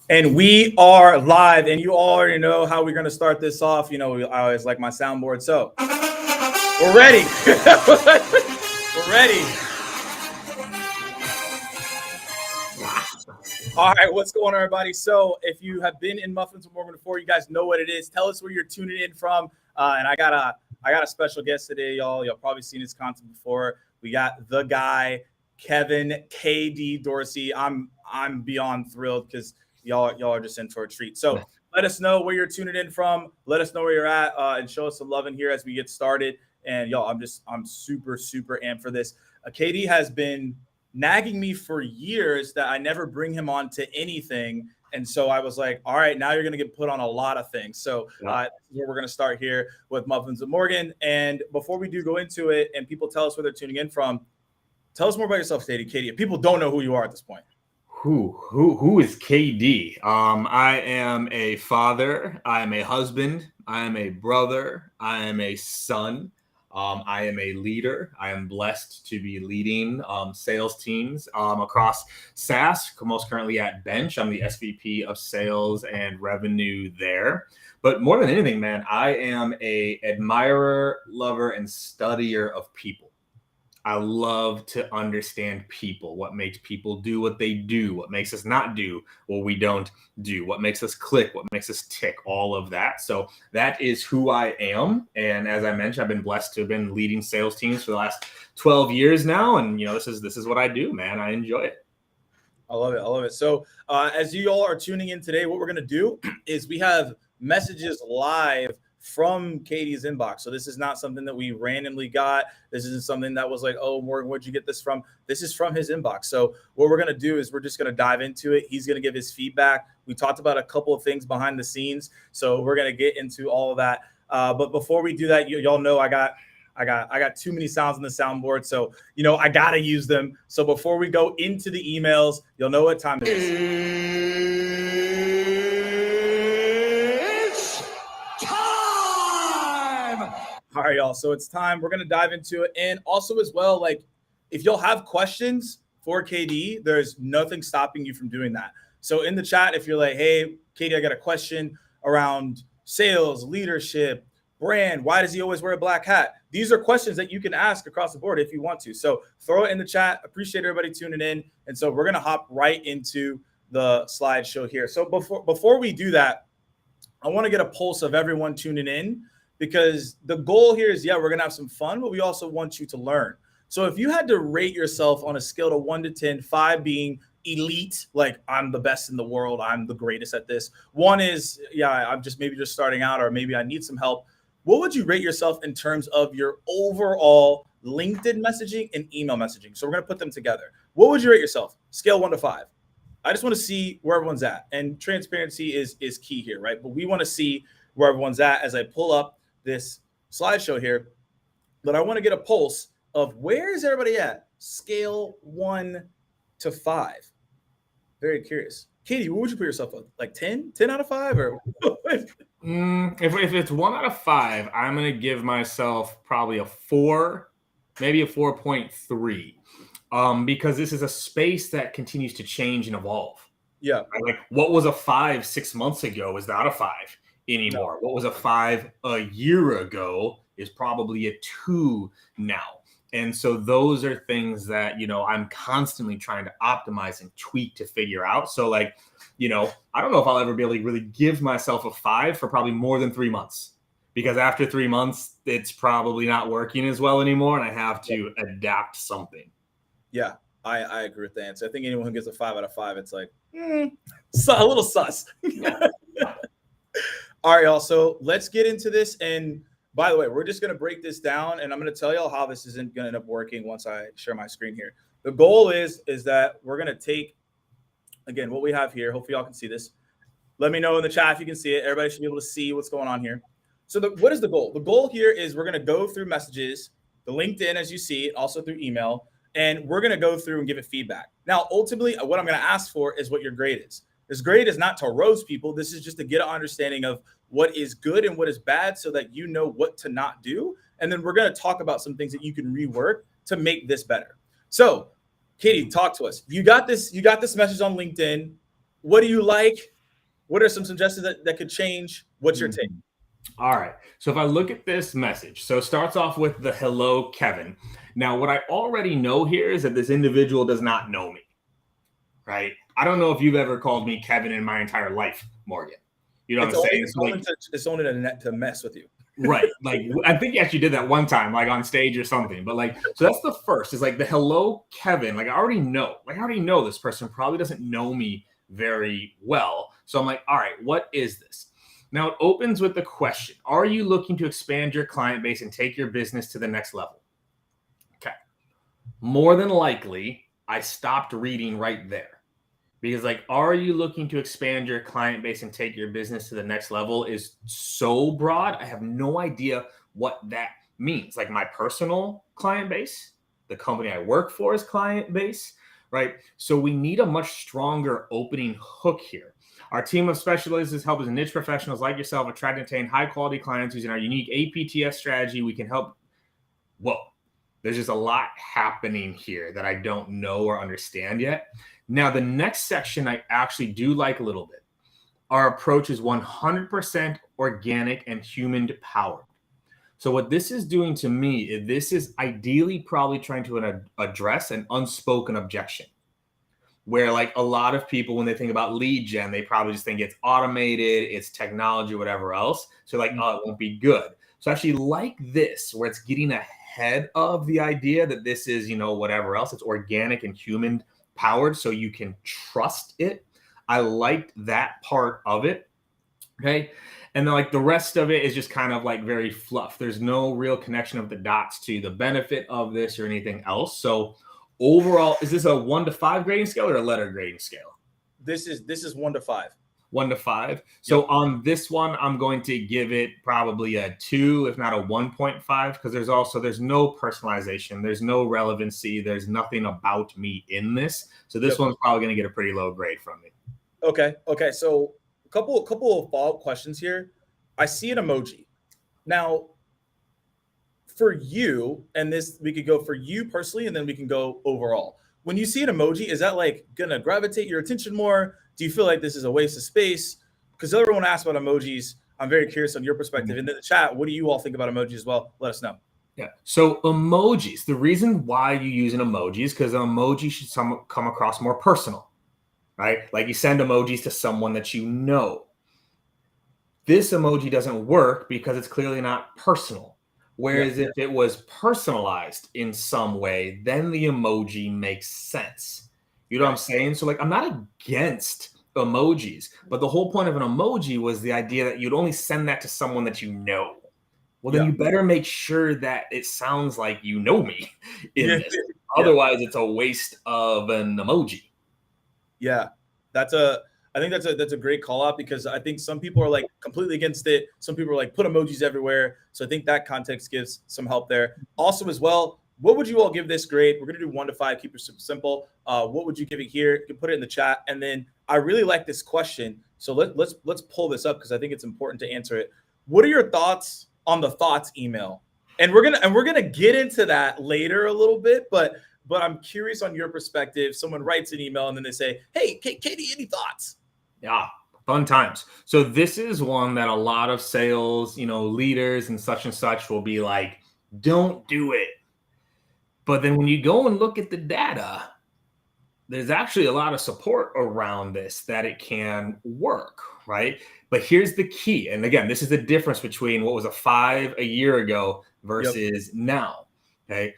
And we are live, and you already know how we're going to start this off. You know, I always like my soundboard. So we're ready. We're ready. All right, what's going on, everybody? So if you have been in Muffins with Morgan before, you guys know what it is. Tell us where you're tuning in from. And I got a special guest today, y'all. Y'all probably seen his content before. We got the guy, Kevin KD Dorsey. I'm beyond thrilled because y'all are just in for a treat. So let us know where you're tuning in from. Let us know where you're at, and show us some love in here as we get started. And y'all, I'm super amped for this. KD has been nagging me for years that I never bring him on to anything. And so I was like, all right, now you're going to get put on a lot of things. So this is where we're going to start here with Muffins with Morgan. And before we do go into it and people tell us where they're tuning in from, tell us more about yourself, KD. If people don't know who you are at this point. Who is KD? I am a father. I am a husband. I am a brother. I am a son. I am a leader. I am blessed to be leading sales teams across SaaS, most currently at Bench. I'm the SVP of sales and revenue there. But more than anything, man, I am a admirer, lover, and studier of people. I love to understand people, what makes people do what they do, what makes us not do what we don't do, what makes us click, what makes us tick, all of that. So that is who I am. And as I mentioned, I've been blessed to have been leading sales teams for the last 12 years now. And, you know, this is what I do, man. I enjoy it. I love it. So as you all are tuning in today, what we're going to do is we have messages live from KD's inbox. So this is not something that we randomly got. This isn't something that was like, oh, Morgan, where'd you get this from? This is from his inbox. So what we're going to do is we're just going to dive into it. He's going to give his feedback. We talked about a couple of things behind the scenes. So we're going to get into all of that. But before we do that, y'all know I got too many sounds on the soundboard. So, you know, I got to use them. So before we go into the emails, you'll know what time it is. All right, y'all. So it's time. We're going to dive into it. And also as well, like if y'all have questions for KD, there's nothing stopping you from doing that. So in the chat, if you're like, hey, KD, I got a question around sales, leadership, brand. Why does he always wear a black hat? These are questions that you can ask across the board if you want to. So throw it in the chat. Appreciate everybody tuning in. And so we're going to hop right into the slideshow here. So before we do that, I want to get a pulse of everyone tuning in, because the goal here is, we're going to have some fun, but we also want you to learn. So if you had to rate yourself on a scale of 1 to 10, 5 being elite, like I'm the best in the world, I'm the greatest at this. 1 is, I'm just starting out, or maybe I need some help. What would you rate yourself in terms of your overall LinkedIn messaging and email messaging? So we're going to put them together. What would you rate yourself? Scale 1 to 5. I just want to see where everyone's at. And transparency is key here, right? But we want to see where everyone's at as I pull up this slideshow here. But I want to get a pulse of where is everybody at? Scale 1 to 5. Very curious. Katie, what would you put yourself on? Like 10? 10 out of 5? Or if it's 1 out of 5, I'm going to give myself probably a 4, maybe a 4.3. Because this is a space that continues to change and evolve. Yeah. Like what was a 5 6 months ago is not a 5 anymore. No. What was a 5 a year ago is probably a 2 now. And so those are things that, you know, I'm constantly trying to optimize and tweak to figure out. So like, you know, I don't know if I'll ever be able to really give myself a 5 for probably more than 3 months, because after 3 months, it's probably not working as well anymore. And I have to adapt something. Yeah, I agree with the answer. I think anyone who gets a 5 out of 5, it's like, a little sus. All right, y'all. So let's get into this. And by the way, we're just going to break this down, and I'm going to tell y'all how this isn't going to end up working once I share my screen here. The goal is that we're going to take, again, what we have here. Hopefully y'all can see this. Let me know in the chat if you can see it. Everybody should be able to see what's going on here. So what is the goal? The goal here is we're going to go through messages the LinkedIn as you see it, also through email, and we're going to go through and give it feedback. Now, ultimately, what I'm going to ask for is what your grade is. This grade is not to roast people. This is just to get an understanding of what is good and what is bad so that you know what to not do. And then we're going to talk about some things that you can rework to make this better. So, Katie, talk to us. You got this message on LinkedIn. What do you like? What are some suggestions that could change? What's your take? All right. So if I look at this message, so it starts off with the hello, Kevin. Now, what I already know here is that this individual does not know me, right? I don't know if you've ever called me Kevin in my entire life, Morgan. You know what I'm saying? It's only to mess with you. Right. Like, I think you actually did that one time, like on stage or something. But like, so that's the first is like the hello, Kevin. Like, I already know this person probably doesn't know me very well. So I'm like, all right, what is this? Now it opens with the question, are you looking to expand your client base and take your business to the next level? Okay. More than likely, I stopped reading right there. Because like, are you looking to expand your client base and take your business to the next level is so broad. I have no idea what that means. Like my personal client base, the company I work for is client base, right? So we need a much stronger opening hook here. Our team of specialists help as niche professionals like yourself attract and attain high quality clients using our unique APTS strategy. We can help. Whoa, there's just a lot happening here that I don't know or understand yet. Now, the next section I actually do like a little bit. Our approach is 100% organic and human powered. So what this is doing to me is this is ideally probably trying to address an unspoken objection. Where like a lot of people, when they think about lead gen, they probably just think it's automated, it's technology, whatever else. So like, oh, it won't be good. So actually like this, where it's getting ahead of the idea that this is, whatever else, it's organic and human powered so you can trust it. I liked that part of it. Okay. And then like the rest of it is just kind of like very fluff. There's no real connection of the dots to the benefit of this or anything else. So overall, is this a 1 to 5 grading scale or a letter grading scale? This is 1 to 5. 1 to 5. So yep. On this one, I'm going to give it probably a 2, if not a 1.5, because there's no personalization, there's no relevancy, there's nothing about me in this. So this one's probably going to get a pretty low grade from me. Okay. So a couple of follow-up questions here. I see an emoji. Now, for you, and this we could go for you personally, and then we can go overall. When you see an emoji, is that like gonna gravitate your attention more? Do you feel like this is a waste of space? Because everyone asks about emojis. I'm very curious on your perspective. And in the chat, what do you all think about emojis as well? Let us know. Yeah. So emojis, the reason why you use an emoji is because an emoji should come across more personal, right? Like you send emojis to someone that you know. This emoji doesn't work because it's clearly not personal. Whereas if it was personalized in some way, then the emoji makes sense. You know what I'm saying? So like, I'm not against emojis, but the whole point of an emoji was the idea that you'd only send that to someone that you know. Well, then you better make sure that it sounds like you know me in this. Otherwise, it's a waste of an emoji. Yeah, I think that's a great call out, because I think some people are like completely against it. Some people are like, put emojis everywhere. So I think that context gives some help there. Also as well, what would you all give this grade? We're going to do 1 to 5, keep it simple. What would you give it here? You can put it in the chat. And then I really like this question. So let's pull this up because I think it's important to answer it. What are your thoughts on the thoughts email? And we're gonna get into that later a little bit, but I'm curious on your perspective. Someone writes an email and then they say, hey, Katie, any thoughts? Yeah, fun times. So this is one that a lot of sales, leaders and such will be like, don't do it. But then when you go and look at the data, there's actually a lot of support around this that it can work, right? But here's the key. And again, this is the difference between what was a 5 a year ago versus now, okay?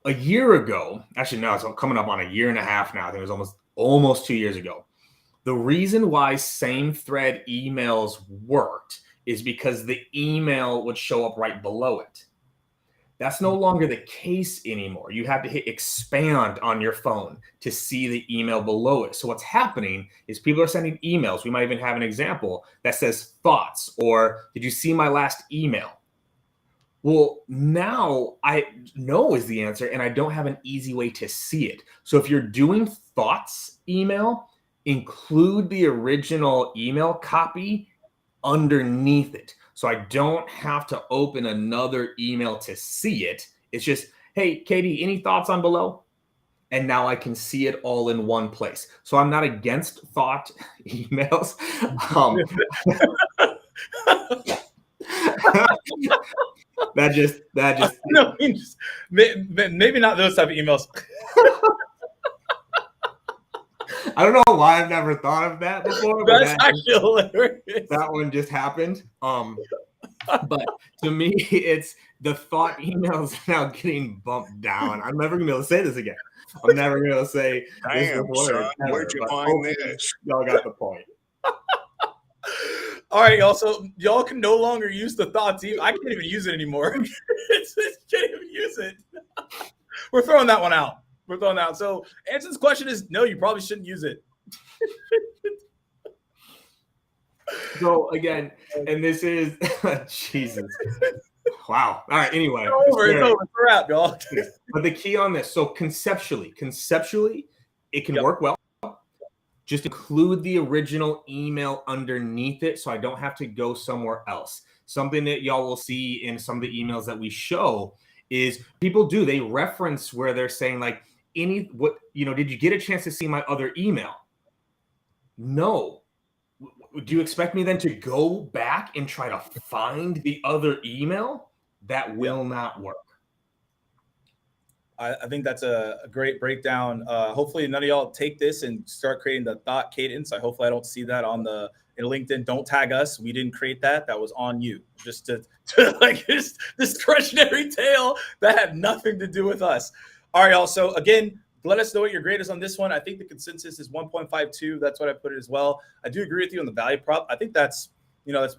A year ago, actually, no, it's coming up on a year and a half now. I think it was almost 2 years ago. The reason why same thread emails worked is because the email would show up right below it. That's no longer the case anymore. You have to hit expand on your phone to see the email below it. So what's happening is people are sending emails. We might even have an example that says thoughts or did you see my last email? Well, now I know is the answer, and I don't have an easy way to see it. So if you're doing thoughts email, include the original email copy underneath it. So I don't have to open another email to see it. It's just, hey, Katie, any thoughts on below? And now I can see it all in one place. So I'm not against thought emails. That just No, maybe not those type of emails. I don't know why I've never thought of that before. That's actually hilarious. That one just happened. But to me, it's the thought emails now getting bumped down. I'm never gonna be able to say this again. I'm never gonna say damn, son, where'd you find this? Y'all got the point. All right, y'all. So y'all can no longer use the thoughts. I can't even use it anymore. Can't even use it. We're throwing that one out. So Anson's question is no, you probably shouldn't use it. So again, and this is Jesus. Wow. All right. Anyway, It's over. It's a wrap, y'all. But the key on this, so conceptually, it can work well. Just include the original email underneath it so I don't have to go somewhere else. Something that y'all will see in some of the emails that we show is they reference where they're saying like, did you get a chance to see my other email? No. Do you expect me then to go back and try to find the other email? That will not work. I think that's a great breakdown. Hopefully none of y'all take this and start creating the thought cadence. Hopefully I don't see that in LinkedIn. Don't tag us. We didn't create that. That was on you. Just to like this discretionary tale that had nothing to do with us. All right, y'all. So again, let us know what your grade is on this one. I think the consensus is 1.52. That's what I put it as well. I do agree with you on the value prop. I think that's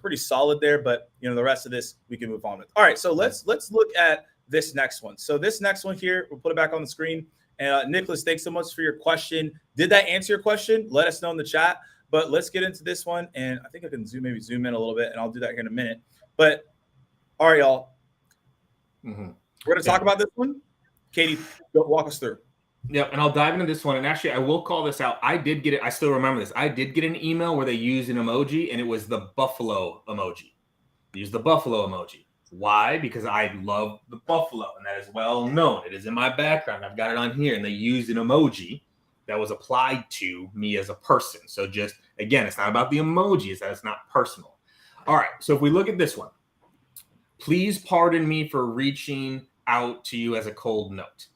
pretty solid there, but the rest of this we can move on with. All right, so let's look at this next one. So this next one here, we'll put it back on the screen. And Nicholas, thanks so much for your question. Did that answer your question? Let us know in the chat. But let's get into this one. And I think I can zoom in a little bit, and I'll do that here in a minute. But all right, y'all. Mm-hmm. We're going to talk about this one. Katie, go walk us through. Yep, and I'll dive into this one. And actually, I will call this out. I did get it. I still remember this. I did get an email where they used an emoji, and it was the buffalo emoji. They used the buffalo emoji. Why? Because I love the buffalo, and that is well known. It is in my background. I've got it on here, and they used an emoji that was applied to me as a person. So just, again, it's not about the emoji. It's that it's not personal. All right, so if we look at this one, please pardon me for reaching out to you as a cold note.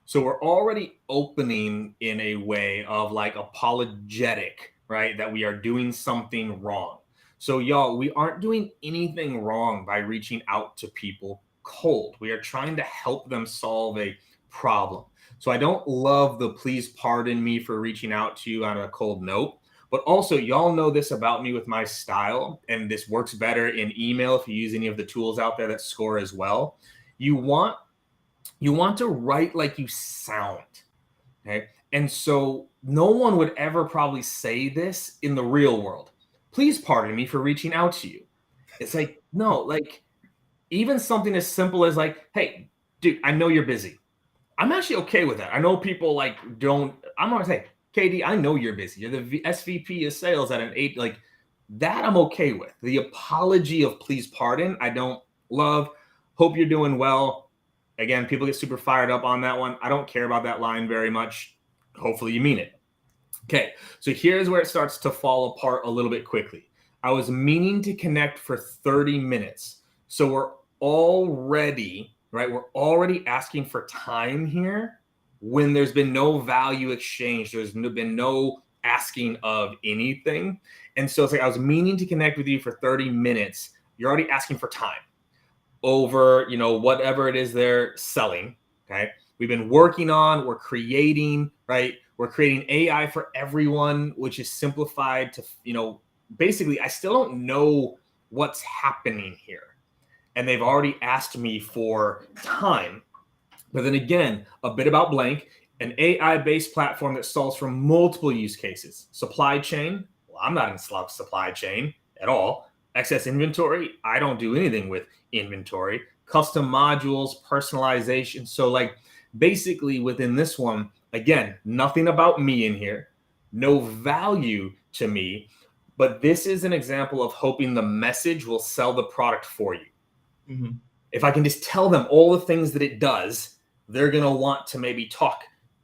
So we're already opening in a way of like apologetic, right? That we are doing something wrong. So y'all, we aren't doing anything wrong by reaching out to people cold. We are trying to help them solve a problem. So I don't love the please pardon me for reaching out to you on a cold note, but also y'all know this about me with my style, and this works better in email if you use any of the tools out there that score as well. You want to write like you sound, okay? And so no one would ever probably say this in the real world. Please pardon me for reaching out to you. It's like, no, like even something as simple as like, hey, dude, I know you're busy. I'm actually okay with that. I know people I'm going to say, KD, I know you're busy. You're the SVP of sales at an 8, like that I'm okay with. The apology of please pardon, I don't love. Hope you're doing well. Again, people get super fired up on that one. I don't care about that line very much. Hopefully you mean it. Okay, so here's where it starts to fall apart a little bit quickly. I was meaning to connect for 30 minutes. So we're already asking for time here when there's been no value exchange. There's been no asking of anything. And so it's like, I was meaning to connect with you for 30 minutes. You're already asking for time over, whatever it is they're selling. Okay. We've been working on, we're creating, right? We're creating AI for everyone, which is simplified to, basically, I still don't know what's happening here. And they've already asked me for time. But then again, a bit about Blank, an AI-based platform that solves for multiple use cases. Supply chain, well, I'm not in supply chain at all. Excess inventory, I don't do anything with inventory. custom modules, personalization. So like basically within this one, again, nothing about me in here, no value to me, but this is an example of hoping the message will sell the product for you. Mm-hmm. If I can just tell them all the things that it does, they're going to want to maybe talk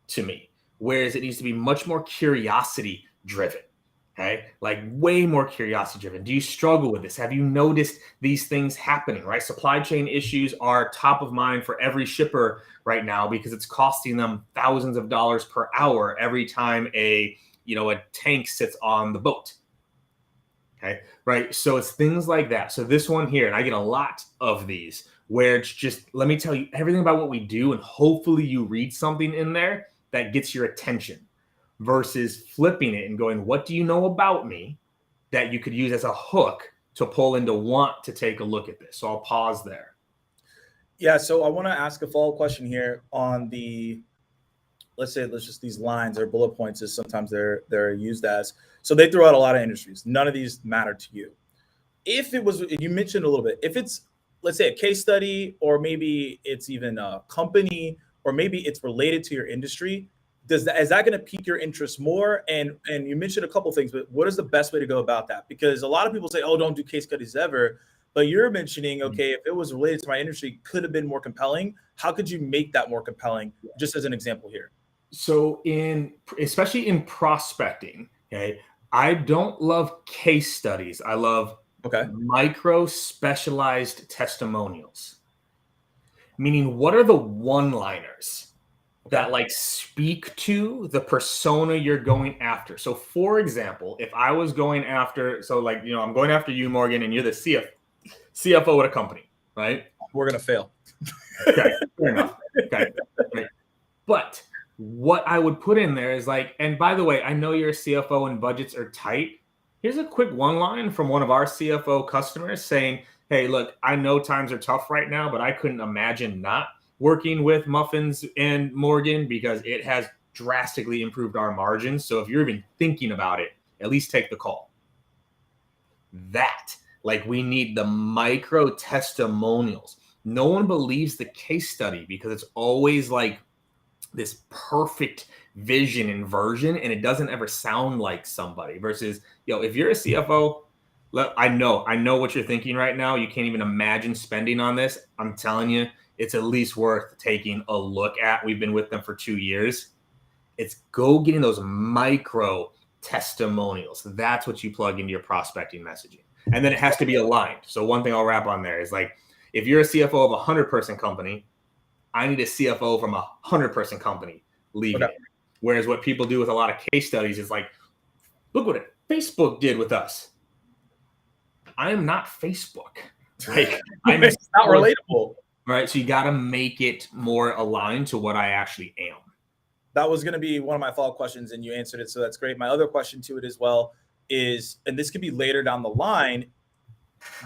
to me. Whereas it needs to be much more curiosity driven. Okay. Like way more curiosity driven. Do you struggle with this? Have you noticed these things happening, right? Supply chain issues are top of mind for every shipper right now because it's costing them thousands of dollars per hour every time a tank sits on the boat. Okay. Right. So it's things like that. So this one here, and I get a lot of these where it's just, let me tell you everything about what we do. And hopefully you read something in there that gets your attention versus flipping it and going, what do you know about me that you could use as a hook to pull into want to take a look at this? So I'll pause there. Yeah. So I want to ask a follow-up question here on the, let's just these lines or bullet points as sometimes they're used as. So they throw out a lot of industries. None of these matter to you. If it was, you mentioned a little bit, if it's, let's say a case study, or maybe it's even a company, or maybe it's related to your industry, is that going to pique your interest more? And you mentioned a couple of things, but what is the best way to go about that? Because a lot of people say, oh, don't do case studies ever. But you're mentioning, okay, if it was related to my industry, could have been more compelling. How could you make that more compelling? Just as an example here. So especially in prospecting, okay, I don't love case studies. I love micro specialized testimonials. Meaning, what are the one-liners that like speak to the persona you're going after? So for example, if I was going after, I'm going after you, Morgan, and you're the CFO at a company, right? We're going to fail. Okay, fair enough. Okay, right. But what I would put in there is like, and by the way, I know you're a CFO and budgets are tight. Here's a quick one line from one of our CFO customers saying, hey, look, I know times are tough right now, but I couldn't imagine not working with Muffins and Morgan because it has drastically improved our margins. So if you're even thinking about it, at least take the call. We need the micro testimonials. No one believes the case study because it's always like this perfect vision and version, and it doesn't ever sound like somebody. Versus, if you're a CFO, I know what you're thinking right now. You can't even imagine spending on this. I'm telling you, it's at least worth taking a look at. We've been with them for 2 years. It's go getting those micro testimonials. That's what you plug into your prospecting messaging. And then it has to be aligned. So one thing I'll wrap on there is like, if you're a CFO of a 100-person company, I need a CFO from a 100-person company leaving it. Whereas what people do with a lot of case studies is like, look what Facebook did with us. I am not Facebook. Like, it's not relatable. Right. So you got to make it more aligned to what I actually am. That was going to be one of my follow-up questions, and you answered it. So that's great. My other question to it as well is, and this could be later down the line,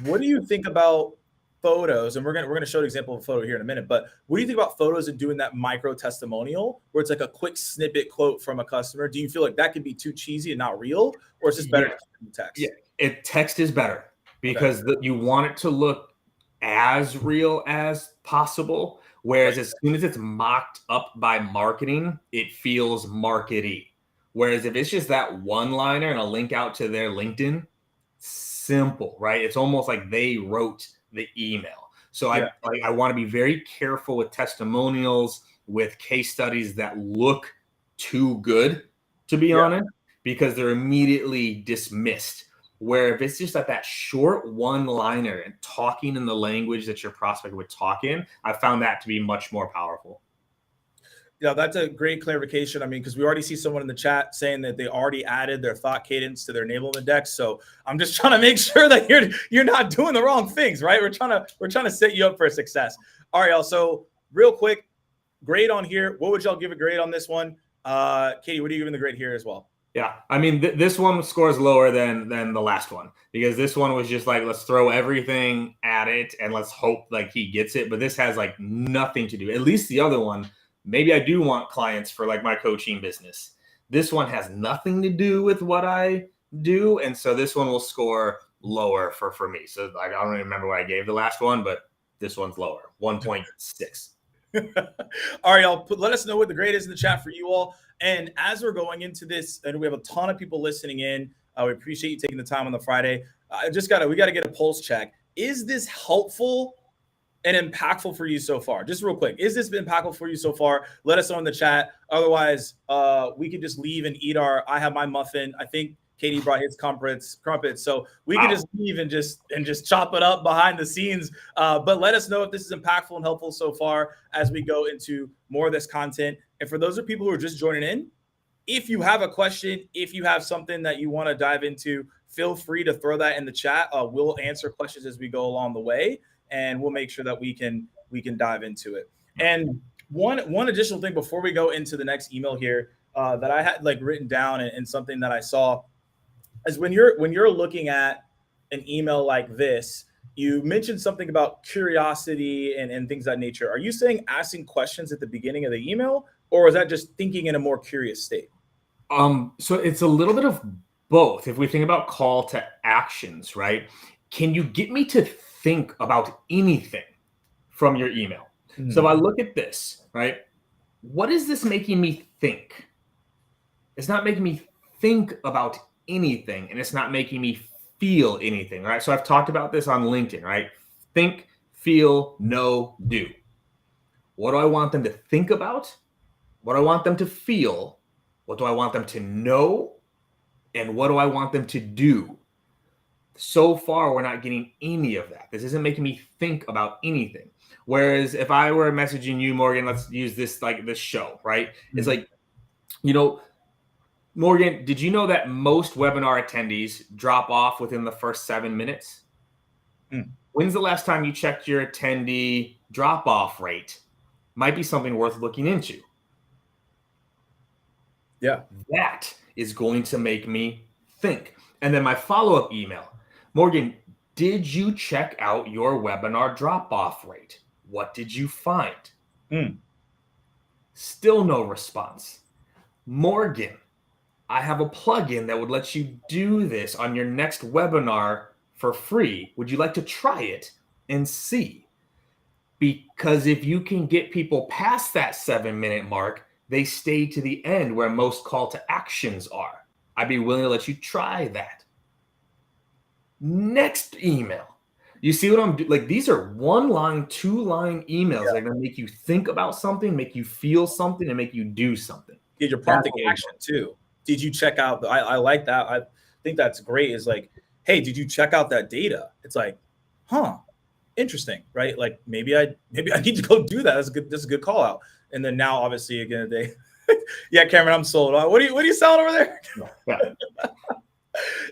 what do you think about photos? And we're gonna show an example of a photo here in a minute, but what do you think about photos and doing that micro testimonial where it's like a quick snippet quote from a customer? Do you feel like that could be too cheesy and not real, or is this better to keep in text? Yeah, text is better because you want it to look as real as possible. Whereas as soon as it's mocked up by marketing, it feels markety. Whereas if it's just that one-liner and a link out to their LinkedIn, simple, right? It's almost like they wrote the email. So I want to be very careful with testimonials, with case studies that look too good, to be honest, because they're immediately dismissed. Where if it's just that short one-liner and talking in the language that your prospect would talk in, I found that to be much more powerful. Yeah, that's a great clarification. I mean, because we already see someone in the chat saying that they already added their thought cadence to their enablement decks. So I'm just trying to make sure that you're not doing the wrong things, right? We're trying to set you up for success. All right, y'all. So real quick, grade on here. What would y'all give a grade on this one? Katie, what are you giving the grade here as well? Yeah, I mean, this one scores lower than the last one because this one was just like, let's throw everything at it and let's hope like he gets it. But this has like nothing to do. At least the other one. Maybe I do want clients for like my coaching business. This one has nothing to do with what I do. And so this one will score lower for me. So I don't even remember what I gave the last one, but This one's lower, 1.6. All right, y'all. Let us know what the grade is in the chat for you all. And as we're going into this, and we have a ton of people listening in. We appreciate you taking the time on the Friday. We got to get a pulse check. Is this helpful and impactful for you so far? Just real quick, is this impactful for you so far? Let us know in the chat. Otherwise, we could just leave and eat I have my muffin. I think Katie brought his crumpets, so we can just leave and just chop it up behind the scenes. But let us know if this is impactful and helpful so far as we go into more of this content. And for those of people who are just joining in, if you have a question, if you have something that you want to dive into, feel free to throw that in the chat. We'll answer questions as we go along the way, and we'll make sure that we can dive into it. And one additional thing before we go into the next email here that I had like written down and something that I saw is when you're looking at an email like this, you mentioned something about curiosity and things of that nature. Are you saying asking questions at the beginning of the email, or is that just thinking in a more curious state? So it's a little bit of both. If we think about call to actions, right? Can you get me to think about anything from your email? Mm-hmm. So if I look at this, right? What is this making me think? It's not making me think about anything, and it's not making me feel anything, right? So I've talked about this on LinkedIn, right? Think, feel, know, do. What do I want them to think about? What do I want them to feel? What do I want them to know? And what do I want them to do? So far, we're not getting any of that. This isn't making me think about anything. Whereas if I were messaging you, Morgan, let's use this like this show, right? Mm-hmm. It's like, Morgan, did you know that most webinar attendees drop off within the first 7 minutes? When's the last time you checked your attendee drop-off rate? Might be something worth looking into. Yeah. That is going to make me think. And then my follow-up email. Morgan, did you check out your webinar drop-off rate? What did you find? Still no response. Morgan, I have a plugin that would let you do this on your next webinar for free. Would you like to try it and see? Because if you can get people past that 7-minute mark, they stay to the end where most call to actions are. I'd be willing to let you try that. Next email. You see what I'm doing? Like, these are 1-line, 2-line emails that are going to make you think about something, make you feel something, and make you do something. Yeah, you're prompting action too. Did you check out? I like that. I think that's great. Is like, hey, did you check out that data? It's like, interesting, right? Like maybe I need to go do that. That's a good call out. And then now, obviously, again, yeah, Cameron, I'm sold. What are you selling over there? Yeah.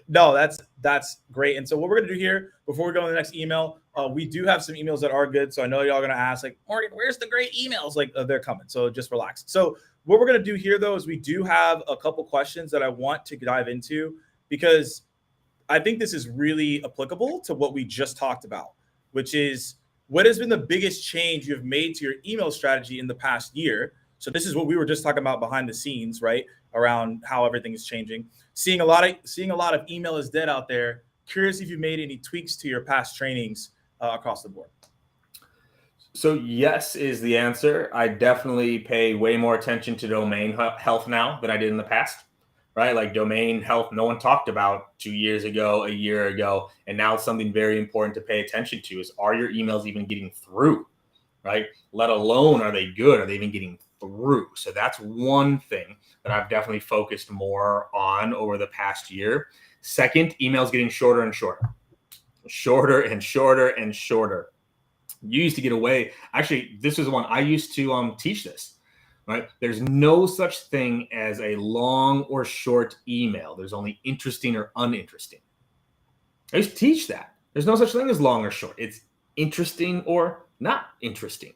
No, that's great. And so what we're gonna do here before we go to the next email, we do have some emails that are good. So I know y'all gonna ask like, Morgan, where's the great emails? Like they're coming. So just relax. So what we're gonna do here though is we do have a couple questions that I want to dive into because I think this is really applicable to what we just talked about, which is what has been the biggest change you've made to your email strategy in the past year? So this is what we were just talking about behind the scenes, right? Around how everything is changing. Seeing a lot of email is dead out there. Curious if you made any tweaks to your past trainings across the board. So yes is the answer. I definitely pay way more attention to domain health now than I did in the past. Right? Like domain health, no one talked about 2 years ago, a year ago. And now it's something very important to pay attention to is, are your emails even getting through? Right? Let alone, are they good? Are they even getting through? So that's one thing that I've definitely focused more on over the past year. Second, emails getting shorter and shorter. Shorter and shorter and shorter. You used to get away. Actually, this is one I used to teach this. Right? There's no such thing as a long or short email. There's only interesting or uninteresting. I used to teach that. There's no such thing as long or short. It's interesting or not interesting.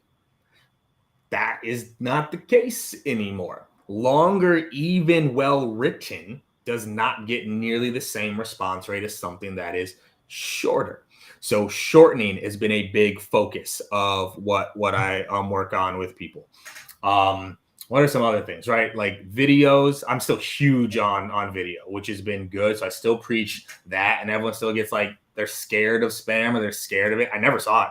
That is not the case anymore. Longer, even well written, does not get nearly the same response rate as something that is shorter. So shortening has been a big focus of what I work on with people. What are some other things, right? Like videos. I'm still huge on video, which has been good. So I still preach that, and everyone still gets like, they're scared of spam or they're scared of it. I never saw it.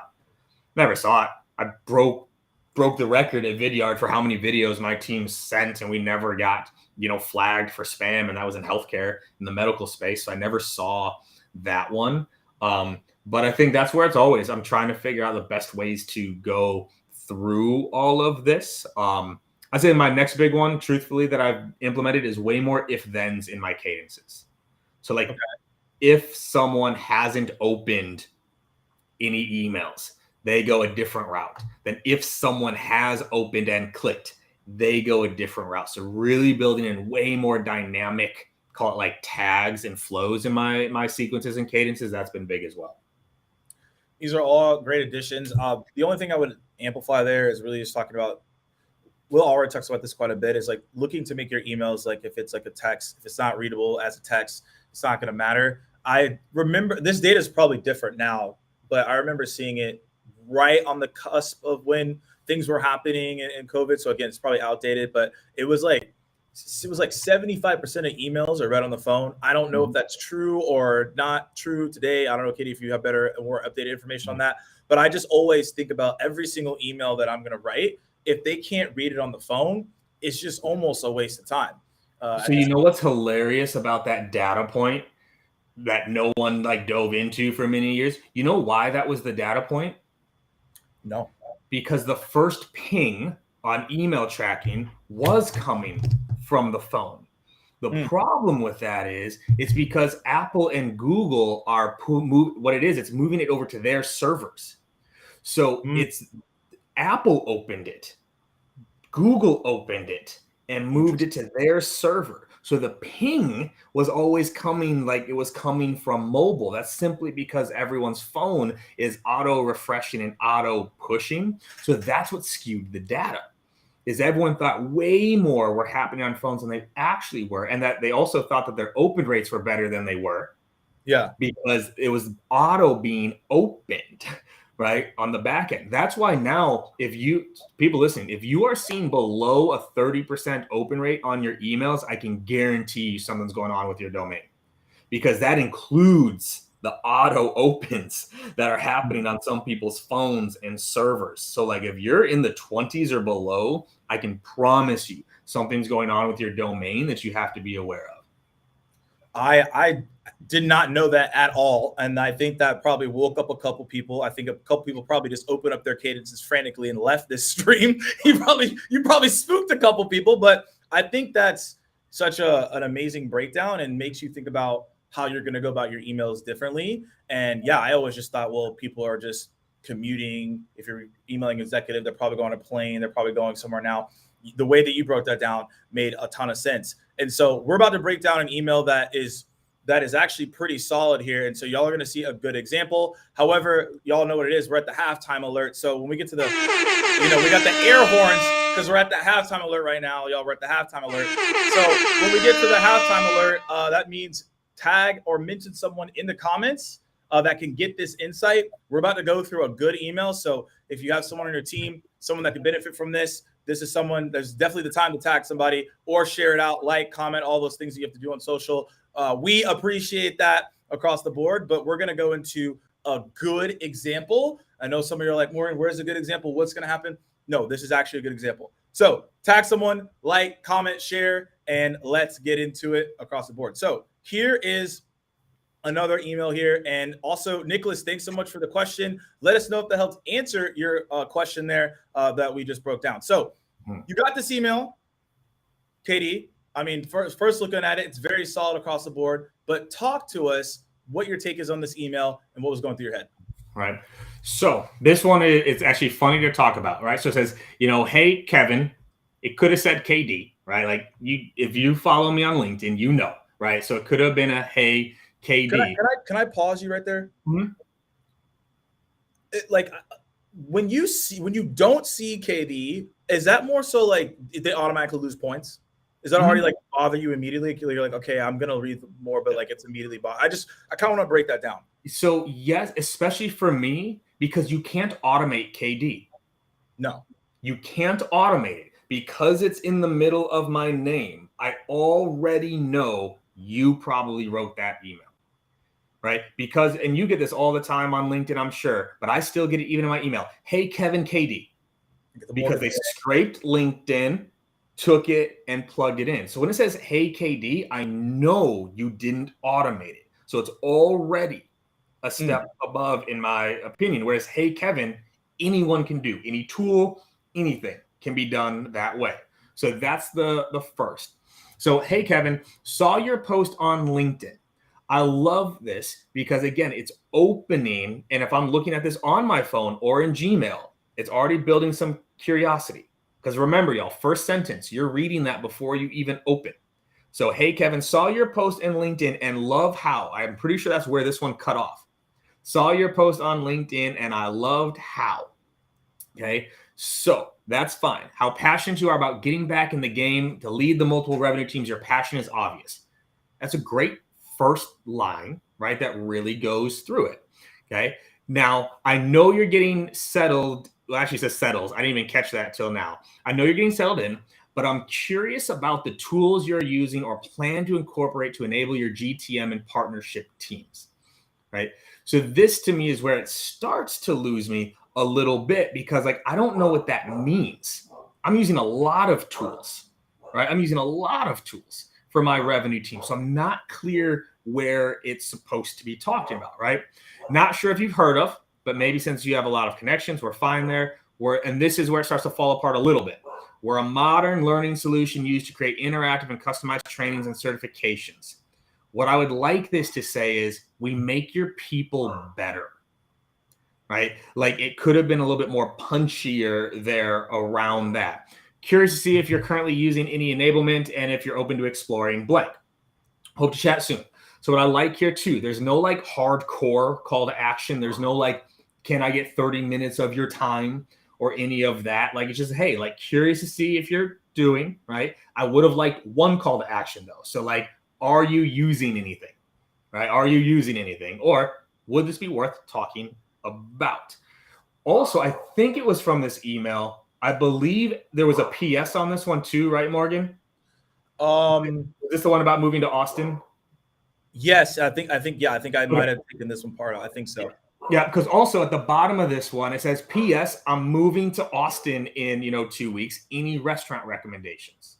Never saw it. I broke the record at Vidyard for how many videos my team sent, and we never got, flagged for spam. And that was in healthcare, in the medical space. So I never saw that one. But I think that's where it's always. I'm trying to figure out the best ways to go through all of this. I'd say my next big one, truthfully, that I've implemented is way more if-thens in my cadences. So like, if someone hasn't opened any emails, they go a different route. Then if someone has opened and clicked, they go a different route. So really building in way more dynamic, call it like tags and flows in my sequences and cadences. That's been big as well. These are all great additions. The only thing I would amplify there is really just talking about, Will already talks about this quite a bit, is like looking to make your emails, like if it's like a text, if it's not readable as a text, it's not going to matter. I remember this data is probably different now, but I remember seeing it right on the cusp of when things were happening in COVID. So again, it's probably outdated, but it was like 75% of emails are read on the phone. I don't know if that's true or not true today. I don't know, Katie, if you have better and more updated information on that, but I just always think about every single email that I'm going to write. If they can't read it on the phone, it's just almost a waste of time. So you know what's hilarious about that data point that no one like dove into for many years? You know why that was the data point? No. Because the first ping on email tracking was coming from the phone. The problem with that is it's because Apple and Google are it's moving it over to their servers. So it's Apple opened it, Google opened it, and moved it to their server. So the ping was always coming like it was coming from mobile. That's simply because everyone's phone is auto refreshing and auto pushing. So that's what skewed the data. Is everyone thought way more were happening on phones than they actually were, and that they also thought that their open rates were better than they were. Yeah, because it was auto being opened, right, on the back end. That's why now, if you are seeing below a 30% open rate on your emails, I can guarantee you something's going on with your domain, because that includes the auto opens that are happening on some people's phones and servers. So like if you're in the 20s or below, I can promise you something's going on with your domain that you have to be aware of. I did not know that at all. And I think that probably woke up a couple people. I think a couple people probably just opened up their cadences frantically and left this stream. You probably spooked a couple people, but I think that's such an amazing breakdown and makes you think about how you're going to go about your emails differently. And yeah, I always just thought, well, people are just commuting. If you're emailing executive, they're probably going on a plane. They're probably going somewhere now. The way that you broke that down made a ton of sense. And so we're about to break down an email that is actually pretty solid here. And so y'all are going to see a good example. However, y'all know what it is. We're at the halftime alert. So when we get to the, we got the air horns because we're at the halftime alert right now. Y'all, we're at the halftime alert. So when we get to the halftime alert, that means tag or mention someone in the comments that can get this insight. We're about to go through a good email. So if you have someone on your team, someone that can benefit from this, this is someone, there's definitely the time to tag somebody or share it out, like, comment, all those things that you have to do on social. We appreciate that across the board, but we're going to go into a good example. I know some of you are like, Maureen, where's a good example? What's going to happen? No, this is actually a good example. So tag someone, like, comment, share, and let's get into it across the board. So here is another email here. And also, Nicholas, thanks so much for the question. Let us know if that helped answer your question there that we just broke down. So you got this email, KD. I mean, first looking at it, it's very solid across the board. But talk to us what your take is on this email and what was going through your head. Right. So this one is actually funny to talk about, right? So it says, hey, Kevin, it could have said KD, right? Like if you follow me on LinkedIn, right? So it could have been a hey, KD. Can I pause you right there? Mm-hmm. When you don't see KD, is that more so like they automatically lose points? Is that already like bother you immediately? You're like, okay, I'm gonna read more, but like it's immediately bother. I kind of want to break that down. So yes, especially for me, because you can't automate KD. No, you can't automate it because it's in the middle of my name. I already know you probably wrote that email. right? Because, and you get this all the time on LinkedIn, I'm sure, but I still get it even in my email. Hey, Kevin KD, because they scraped LinkedIn, took it and plugged it in. So when it says, hey, KD, I know you didn't automate it. So it's already a step above, in my opinion. Whereas, hey, Kevin, anyone can do. Any tool, anything can be done that way. So that's the first. So, hey, Kevin, saw your post on LinkedIn. I love this because, again, it's opening. And if I'm looking at this on my phone or in Gmail, it's already building some curiosity. Because remember, y'all, first sentence, you're reading that before you even open. So, hey, Kevin, saw your post in LinkedIn and love how. I'm pretty sure that's where this one cut off. Saw your post on LinkedIn and I loved how. Okay, so that's fine. How passionate you are about getting back in the game to lead the multiple revenue teams. Your passion is obvious. That's a great first line, right? That really goes through it. Okay, now I know you're getting settled. Well, actually, it says settles. I didn't even catch that till now. I know you're getting settled in, but I'm curious about the tools you're using or plan to incorporate to enable your GTM and partnership teams, right? So this to me is where it starts to lose me a little bit because, like, I don't know what that means. I'm using a lot of tools, right? I'm using a lot of tools for my revenue team. So I'm not clear where it's supposed to be talking about, right? Not sure if you've heard of, but maybe since you have a lot of connections, we're fine there. And this is where it starts to fall apart a little bit. We're a modern learning solution used to create interactive and customized trainings and certifications. What I would like this to say is we make your people better, right? Like it could have been a little bit more punchier there around that. Curious to see if you're currently using any enablement and if you're open to exploring blank. Hope to chat soon. So what I like here too, there's no like hardcore call to action. There's no like, can I get 30 minutes of your time or any of that? Like, it's just, hey, like curious to see if you're doing, right? I would have liked one call to action though. So like, are you using anything, right? Are you using anything? Or would this be worth talking about? Also, I think it was from this email. I believe there was a PS on this one too, right, Morgan? Is this the one about moving to Austin? Yes, I think I might have taken this one part. I think so. Yeah, because also at the bottom of this one, it says, P.S. I'm moving to Austin in 2 weeks. Any restaurant recommendations?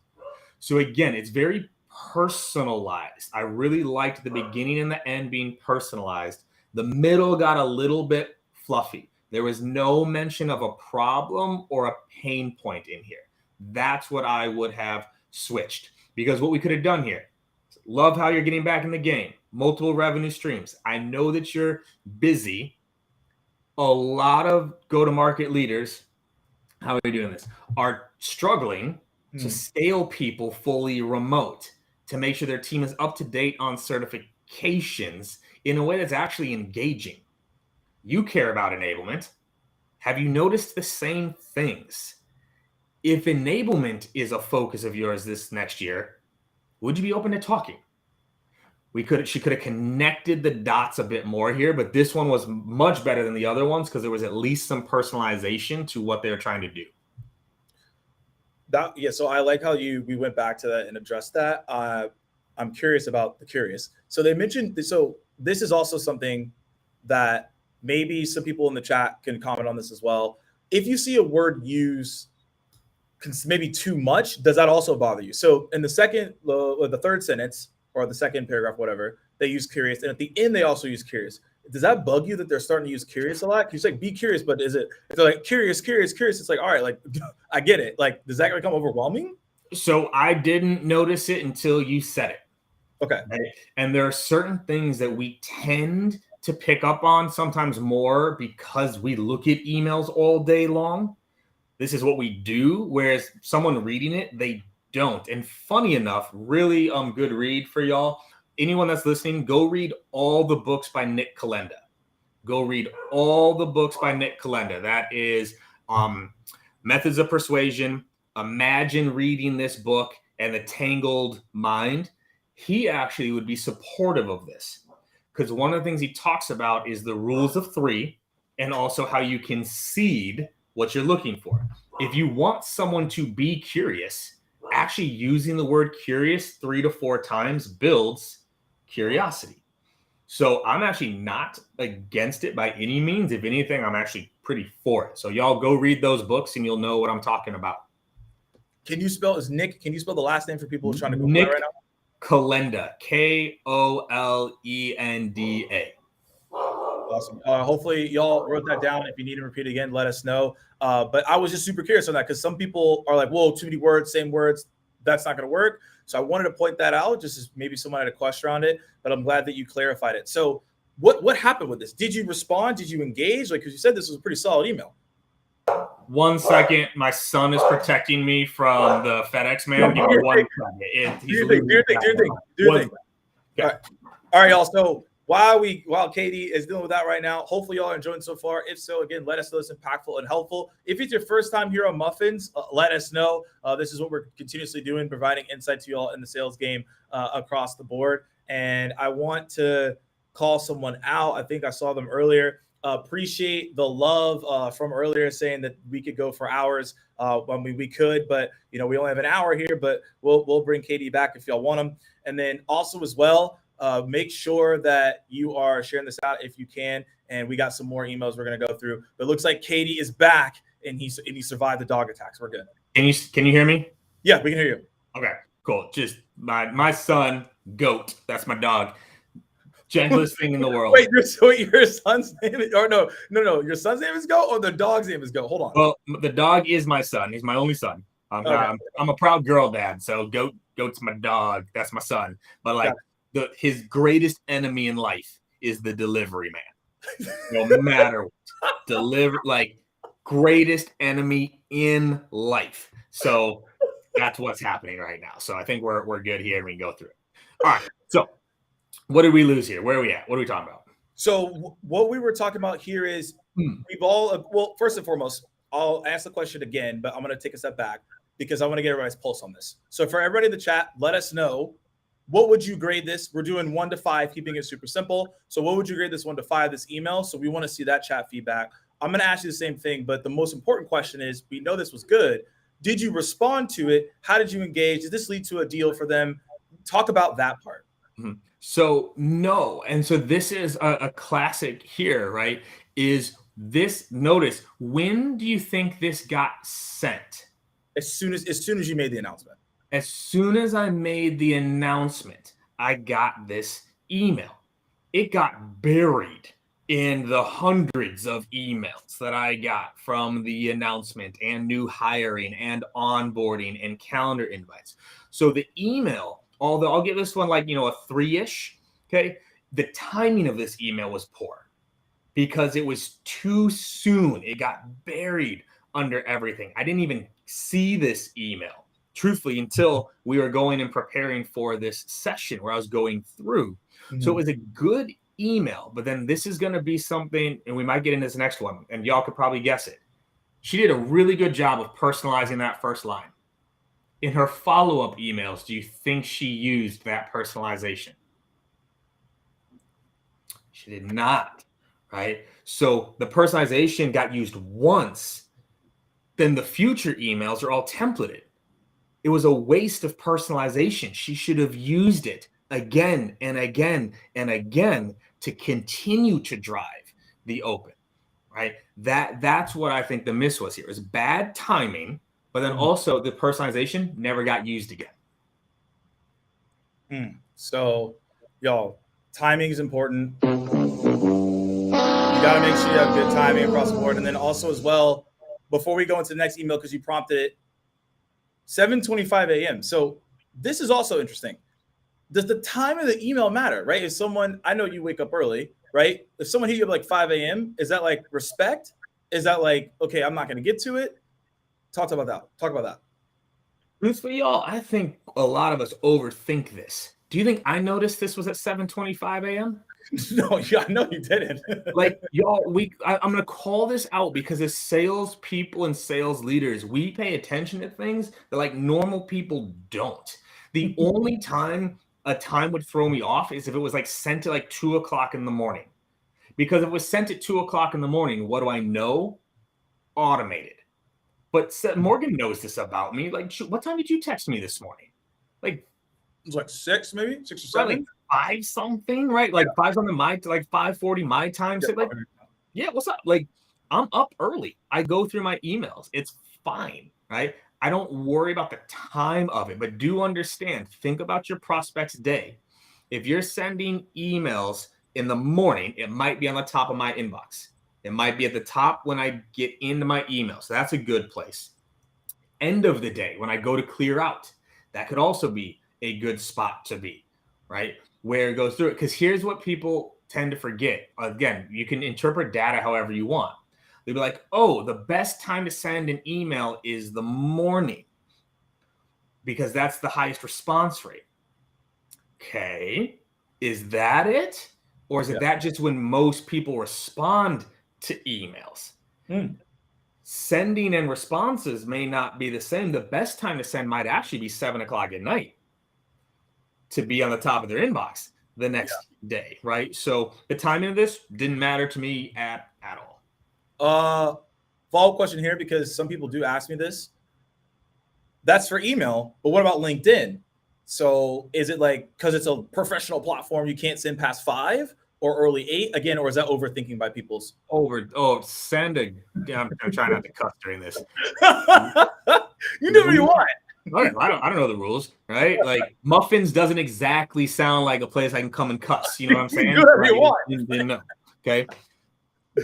So again, it's very personalized. I really liked the beginning and the end being personalized. The middle got a little bit fluffy. There was no mention of a problem or a pain point in here. That's what I would have switched. Because what we could have done here, love how you're getting back in the game, multiple revenue streams. I know that you're busy. A lot of go-to-market leaders, how are you doing this, are struggling to scale people fully remote, to make sure their team is up to date on certifications in a way that's actually engaging. You care about enablement. Have you noticed the same things? If enablement is a focus of yours this next year, would you be open to talking? She could have connected the dots a bit more here, but this one was much better than the other ones because there was at least some personalization to what they were trying to do. So I like how we went back to that and addressed that. I'm curious about the curious. So they mentioned, so this is also something that maybe some people in the chat can comment on this as well. If you see a word used maybe too much, does that also bother you? So in the third sentence or the second paragraph, whatever, they use curious. And at the end, they also use curious. Does that bug you that they're starting to use curious a lot? You say be curious, but if they're like curious, it's like, all right, like I get it. Like, does that become overwhelming? So I didn't notice it until you said it. Okay. Right? And there are certain things that we tend to pick up on, sometimes more because we look at emails all day long. This is what we do, whereas someone reading it, they don't. And funny enough, really good read for y'all. Anyone that's listening, go read all the books by Nick Kalenda. Go read all the books by Nick Kalenda. That is Methods of Persuasion. Imagine reading this book and The Tangled Mind. He actually would be supportive of this because one of the things he talks about is the rules of three and also how you can seed what you're looking for. If you want someone to be curious, actually using the word curious 3 to 4 times builds curiosity. So I'm actually not against it by any means. If anything, I'm actually pretty for it. So y'all go read those books and you'll know what I'm talking about. Can you spell the last name for people who's trying to Google Nick that right now? Kolenda, Kolenda. Awesome. Hopefully y'all wrote that down. If you need to repeat it again, let us know. But I was just super curious on that because some people are like, whoa, too many words, same words. That's not going to work. So I wanted to point that out just as maybe someone had a question around it, but I'm glad that you clarified it. So what happened with this? Did you respond? Did you engage? Like, because you said this was a pretty solid email. 1 second. My son is protecting me from the FedEx man. Give me 1 second. Do your thing. Okay. All right, y'all. So while Katie is dealing with that right now, hopefully y'all are enjoying so far. If so, again, let us know it's impactful and helpful. If it's your first time here on Muffins, let us know. This is what we're continuously doing, providing insight to y'all in the sales game across the board. And I want to call someone out. I think I saw them earlier. Appreciate the love from earlier saying that we could go for hours. We could, but we only have an hour here, but we'll bring Katie back if y'all want them. And then also as well, make sure that you are sharing this out if you can. And we got some more emails we're going to go through. But it looks like Katie is back and he survived the dog attacks. We're good. Can you hear me? Yeah, we can hear you. Okay, cool. Just my son, Goat. That's my dog. Gentlest thing in the world. Wait, your son's name is, or no. Your son's name is Goat or the dog's name is Goat? Hold on. Well, the dog is my son. He's my only son. I'm a proud girl dad. So Goat's my dog. That's my son. But like his greatest enemy in life is the delivery man. No matter what. Greatest enemy in life. So that's what's happening right now. So I think we're good here and we can go through it. All right. So what did we lose here? Where are we at? What are we talking about? So what we were talking about here is we've all, first and foremost, I'll ask the question again, but I'm going to take a step back because I want to get everybody's pulse on this. So for everybody in the chat, let us know, what would you grade this? We're doing 1 to 5, keeping it super simple. So what would you grade this 1 to 5, this email? So we want to see that chat feedback. I'm going to ask you the same thing, but the most important question is, we know this was good. Did you respond to it? How did you engage? Did this lead to a deal for them? Talk about that part. Mm-hmm. So no. And so this is a classic here, right? Is this, notice, when do you think this got sent? As soon as you made the announcement. As soon as I made the announcement, I got this email. It got buried in the hundreds of emails that I got from the announcement and new hiring and onboarding and calendar invites. So the email, although I'll give this one like, a 3-ish, okay? The timing of this email was poor because it was too soon. It got buried under everything. I didn't even see this email, truthfully, until we were going and preparing for this session where I was going through. Mm-hmm. So it was a good email, but then this is going to be something, and we might get into this next one, and y'all could probably guess it. She did a really good job of personalizing that first line. In her follow-up emails, do you think she used that personalization? She did not, right? So the personalization got used once. Then the future emails are all templated. It was a waste of personalization. She should have used it again and again and again to continue to drive the open, right? That's what I think the miss was here. It was bad timing, but then also the personalization never got used again. So, y'all, timing is important. You got to make sure you have good timing across the board. And then also as well, before we go into the next email, because you prompted it, 7:25 a.m. So this is also interesting. Does the time of the email matter, right? If someone, I know you wake up early, right? If someone hit you up like 5 a.m., is that like respect? Is that like, okay, I'm not going to get to it? Talk about that. Truthfully, y'all, I think a lot of us overthink this. Do you think I noticed this was at 7:25 a.m.? No, yeah, I know you didn't. Like, y'all, I'm going to call this out because as sales people and sales leaders, we pay attention to things that like normal people don't. The only time a time would throw me off is if it was like sent at like 2 o'clock in the morning. Because if it was sent at 2 o'clock in the morning, what do I know? Automated. But Morgan knows this about me. Like, what time did you text me this morning? Like, it was like 6, maybe 6 or 7. 5 something, right? Like 5 something like 5:40 my time. So like, yeah, what's up? Like, I'm up early. I go through my emails. It's fine, right? I don't worry about the time of it, but do understand, think about your prospect's day. If you're sending emails in the morning, it might be on the top of my inbox. It might be at the top when I get into my email. So that's a good place. End of the day, when I go to clear out, that could also be a good spot to be, right? Where it goes through it. Because here's what people tend to forget. Again, you can interpret data however you want. They'd be like, oh, the best time to send an email is the morning because that's the highest response rate. Okay. Is that it? Or is it that just when most people respond to emails? Sending and responses may not be the same. The best time to send might actually be 7 o'clock at night to be on the top of their inbox the next day, right? So the timing of this didn't matter to me at all. Follow-up question here, because some people do ask me this. That's for email, but what about LinkedIn? So is it like, because it's a professional platform, you can't send past 5 or early 8 again, or is that overthinking by people's? Send a. I'm trying not to cuss during this. You do what you want. I don't know the rules, right? Like Muffins doesn't exactly sound like a place I can come and cuss. You know what I'm saying? Do whatever you want. No. Okay.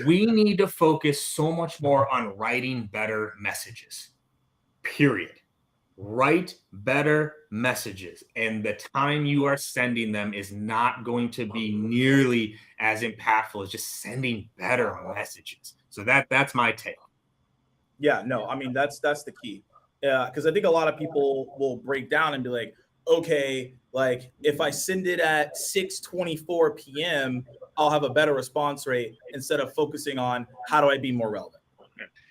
We need to focus so much more on writing better messages. Period. Write better messages, and the time you are sending them is not going to be nearly as impactful as just sending better messages. So that's my take. Yeah, no, I mean that's the key. Because I think a lot of people will break down and be like, okay, like if I send it at 6:24 p.m., I'll have a better response rate instead of focusing on how do I be more relevant.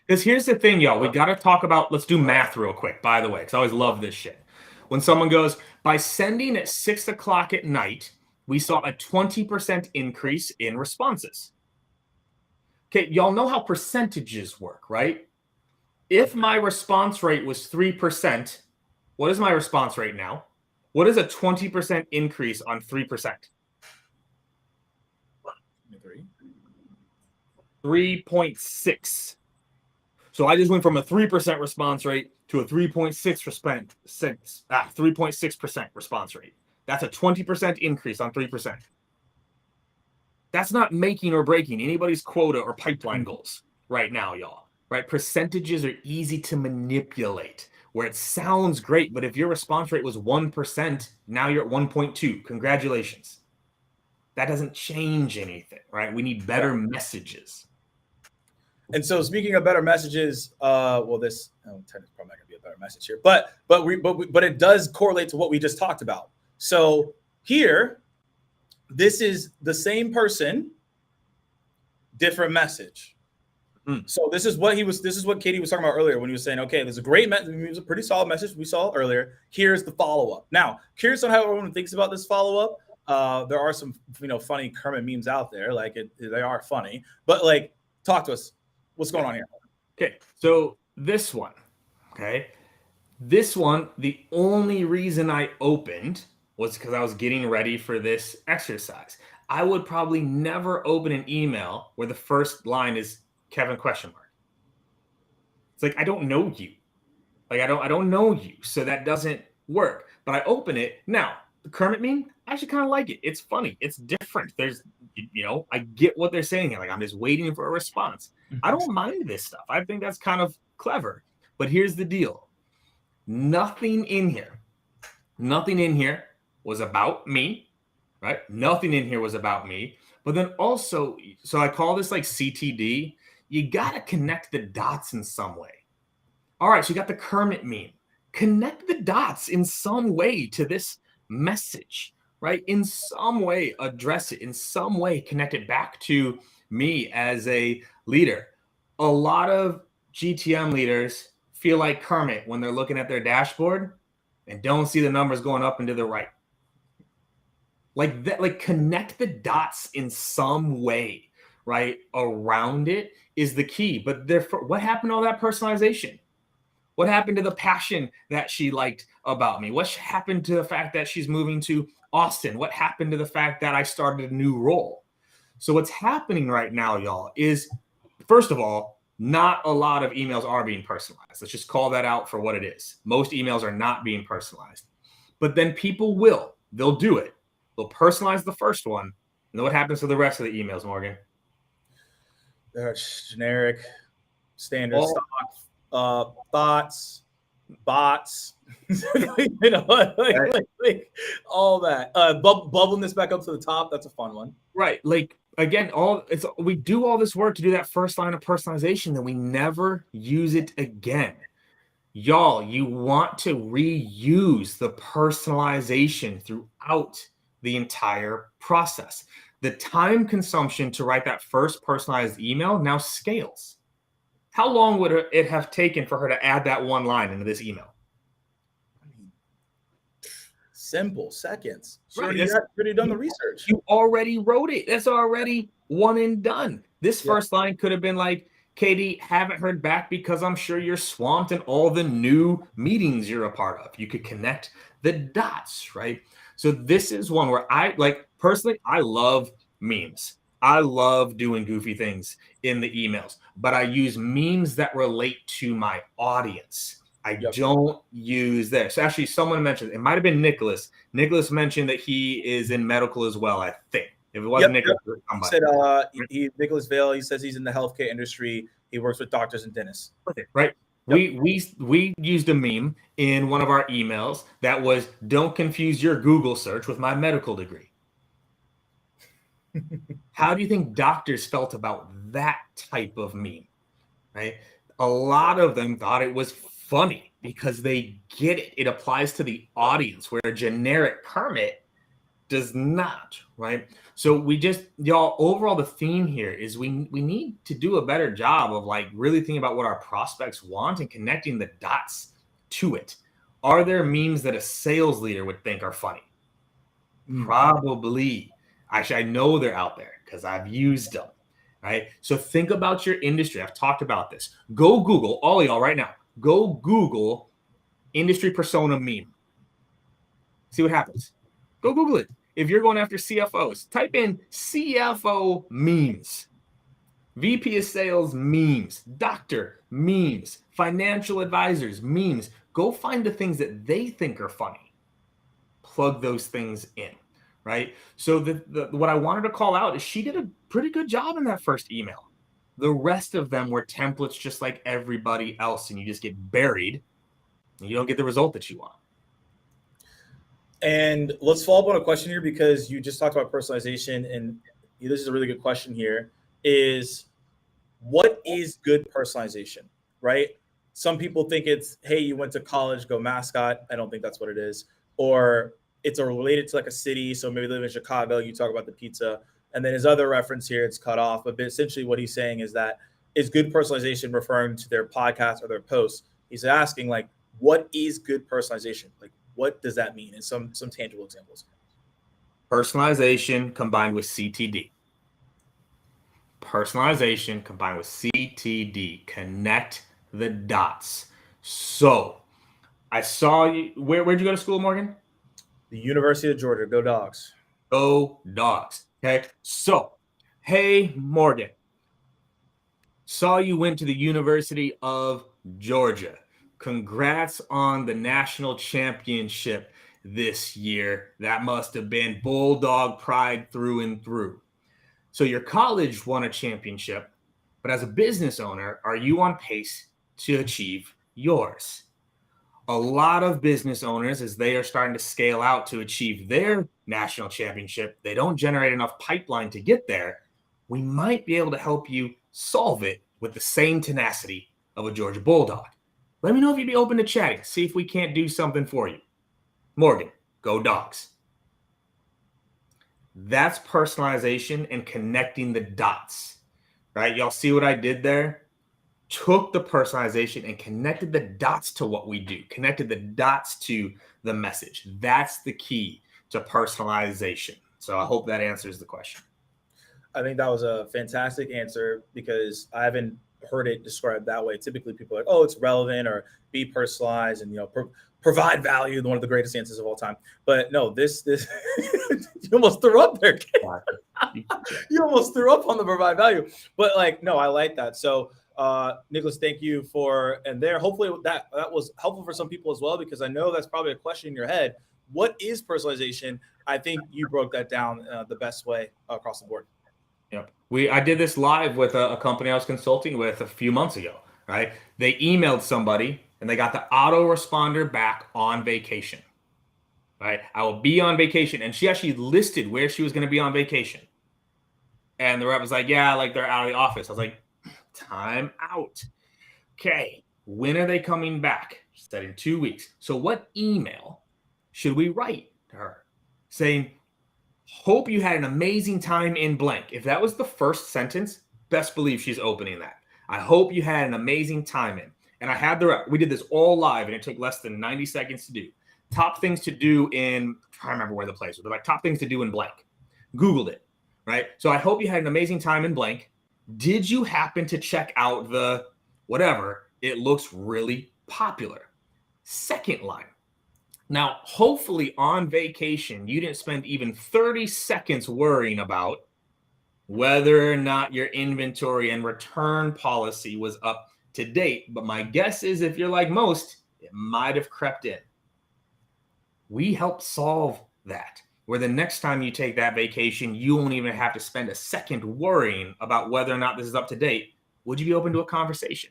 Because here's the thing, y'all. We got to talk about, let's do math real quick, by the way, because I always love this shit. When someone goes, by sending at 6 o'clock at night, we saw a 20% increase in responses. Okay, y'all know how percentages work, right? If my response rate was 3%, what is my response rate now? What is a 20% increase on 3%? 3.6. So I just went from a 3% response rate to a 3.6% response rate. That's a 20% increase on 3%. That's not making or breaking anybody's quota or pipeline goals right now, y'all. Right? Percentages are easy to manipulate, where it sounds great, but if your response rate was 1%, now you're at 1.2. Congratulations. That doesn't change anything, right? We need better messages. And so, speaking of better messages, this technically probably not gonna be a better message here, but it does correlate to what we just talked about. So here, this is the same person, different message. So this is what Katie was talking about earlier when he was saying, okay, there's a great message. It was a pretty solid message we saw earlier. Here's the follow-up. Now, curious on how everyone thinks about this follow-up. There are some, funny Kermit memes out there. Like they are funny, but like, talk to us. What's going on here? Okay, so this one, the only reason I opened was because I was getting ready for this exercise. I would probably never open an email where the first line is Kevin ? It's like, I don't know you. Like, I don't know you. So that doesn't work. But I open it. Now, the Kermit meme, I actually kind of like it. It's funny. It's different. There's, I get what they're saying here. Like, I'm just waiting for a response. I don't mind this stuff. I think that's kind of clever. But here's the deal. Nothing in here was about me, right? Nothing in here was about me. But then also, so I call this like CTD. You got to connect the dots in some way. All right, so you got the Kermit meme. Connect the dots in some way to this message, right? In some way, address it. In some way, connect it back to me as a leader. A lot of GTM leaders feel like Kermit when they're looking at their dashboard and don't see the numbers going up and to the right. Like that, like connect the dots in some way, right? Around it is the key. But what happened to all that personalization? What happened to the passion that she liked about me? What happened to the fact that she's moving to Austin? What happened to the fact that I started a new role? So what's happening right now, y'all, is first of all, not a lot of emails are being personalized. Let's just call that out for what it is. Most emails are not being personalized. But then people will. They'll do it. They'll personalize the first one. And then what happens to the rest of the emails, Morgan? Generic, standard stock, thoughts, bots, like all that. Bubbling this back up to the top. That's a fun one. Right. Like, again, we do all this work to do that first line of personalization, then we never use it again. Y'all, you want to reuse the personalization throughout the entire process. The time consumption to write that first personalized email now scales. How long would it have taken for her to add that one line into this email? Simple, seconds. She Right. already done the research. You already wrote it. That's already one and done. This first line could have been like, KD, haven't heard back because I'm sure you're swamped in all the new meetings you're a part of. You could connect the dots, right? So this is one where personally, I love memes. I love doing goofy things in the emails, but I use memes that relate to my audience. I don't use this. Actually, someone mentioned, it might have been Nicholas. Nicholas mentioned that he is in medical as well, I think. If it wasn't Nicholas, he said Nicholas Vale, he says he's in the healthcare industry. He works with doctors and dentists. Right. Yep. We used a meme in one of our emails that was, don't confuse your Google search with my medical degree. How do you think doctors felt about that type of meme? Right. A lot of them thought it was funny because they get it. It applies to the audience, where a generic Kermit does not, right? So y'all, overall, the theme here is we need to do a better job of like really thinking about what our prospects want and connecting the dots to it. Are there memes that a sales leader would think are funny? Probably. Actually, I know they're out there because I've used them, right? So think about your industry. I've talked about this. Go Google, all of y'all right now, go Google industry persona meme. See what happens. Go Google it. If you're going after CFOs, type in CFO memes, VP of sales memes, doctor memes, financial advisors memes. Go find the things that they think are funny. Plug those things in, right? So what I wanted to call out is she did a pretty good job in that first email. The rest of them were templates just like everybody else, and you just get buried and you don't get the result that you want. And let's follow up on a question here, because you just talked about personalization, and this is a really good question here, is what is good personalization, right? Some people think it's, hey, you went to college, go mascot. I don't think that's what it is. Or it's related to like a city. So maybe they live in Chicago, you talk about the pizza. And then his other reference here, it's cut off. But essentially what he's saying is that, is good personalization referring to their podcast or their posts? He's asking, like, what is good personalization? Like, what does that mean? And some tangible examples. Personalization combined with CTD. Personalization combined with CTD. Connect the dots. So I saw you. Where'd you go to school, Morgan? The University of Georgia. Go Dogs. Go Dogs. Okay. So, hey, Morgan. Saw you went to the University of Georgia. Congrats on the national championship this year. That must have been Bulldog pride through and through. So your college won a championship, but as a business owner, are you on pace to achieve yours? A lot of business owners, as they are starting to scale out to achieve their national championship, they don't generate enough pipeline to get there. We might be able to help you solve it with the same tenacity of a Georgia Bulldog. Let me know if you'd be open to chatting. See if we can't do something for you. Morgan, go Dogs. That's personalization and connecting the dots, right? Y'all see what I did there? Took the personalization and connected the dots to what we do, connected the dots to the message. That's the key to personalization. So I hope that answers the question. I think that was a fantastic answer, because I haven't heard it described that way. Typically, people are like, "Oh, it's relevant," or "be personalized," and provide value. One of the greatest answers of all time. But no, this you almost threw up there. You almost threw up on the provide value. But like, no, I like that. So Nicholas, thank you for and there. Hopefully that was helpful for some people as well, because I know that's probably a question in your head. What is personalization? I think you broke that down the best way across the board. Yep. I did this live with a company I was consulting with a few months ago, right? They emailed somebody and they got the autoresponder back on vacation, right? I will be on vacation. And she actually listed where she was going to be on vacation. And the rep was like, yeah, like they're out of the office. I was like, time out. Okay. When are they coming back? She said in 2 weeks. So what email should we write to her saying, hope you had an amazing time in blank? If that was the first sentence, best believe she's opening that. I hope you had an amazing time in. And I had we did this all live and it took less than 90 seconds to do. Top things to do in, I'm trying to remember where the place was, but like top things to do in blank. Googled it, right? So I hope you had an amazing time in blank. Did you happen to check out the whatever? It looks really popular. Second line. Now, hopefully on vacation, you didn't spend even 30 seconds worrying about whether or not your inventory and return policy was up to date. But my guess is if you're like most, it might have crept in. We help solve that, where the next time you take that vacation, you won't even have to spend a second worrying about whether or not this is up to date. Would you be open to a conversation?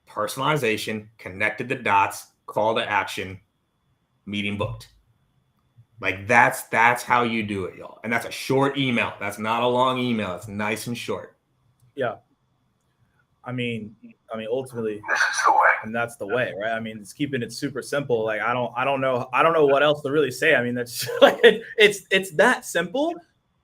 Personalization, connected the dots, call to action, meeting booked. Like that's how you do it, y'all. And that's a short email. That's not a long email. It's nice and short. Yeah. I mean, ultimately, and that's the way, right? I mean, it's keeping it super simple. Like, I don't know what else to really say. I mean, that's like, it's that simple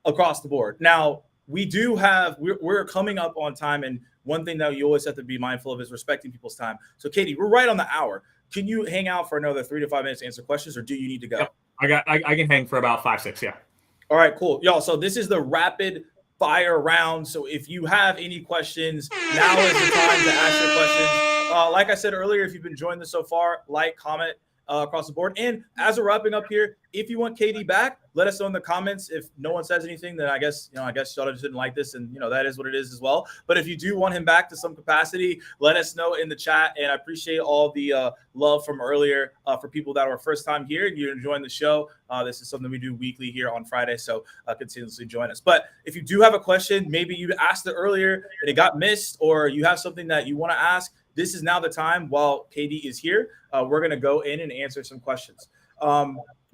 across the board. Now, we're coming up on time, and one thing that you always have to be mindful of is respecting people's time. So, Katie, we're right on the hour. Can you hang out for another 3 to 5 minutes to answer questions, or do you need to go? Yep. I can hang for about 5, 6. Yeah. All right, cool, y'all. So this is the rapid fire round. So if you have any questions, now is the time to ask your questions. Like I said earlier, if you've been enjoying this so far, like, comment across the board. And as we're wrapping up here, if you want KD back, let us know in the comments. If no one says anything, then I guess y'all just didn't like this, and that is what it is as well. But if you do want him back to some capacity, let us know in the chat. And I appreciate all the love from earlier for people that were first time here and you're enjoying the show. This is something we do weekly here on Friday, so continuously join us. But if you do have a question, maybe you asked it earlier and it got missed, or you have something that you want to ask, this is now the time while KD is here. We're going to go in and answer some questions.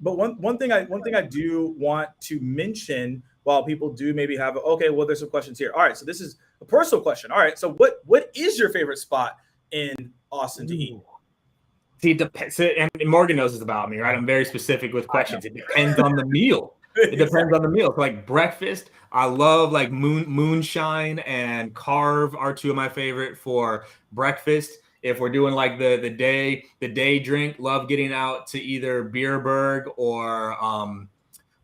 But one thing I do want to mention, while people do maybe have there's some questions here. All right, so this is a personal question. All right, so what is your favorite spot in Austin to eat? See, it depends. And Morgan knows this about me, right? I'm very specific with questions. It depends on the meal. It depends on the meal. So like breakfast, I love like moonshine and carve are two of my favorite for breakfast. If we're doing like the day drink, love getting out to either Beerberg or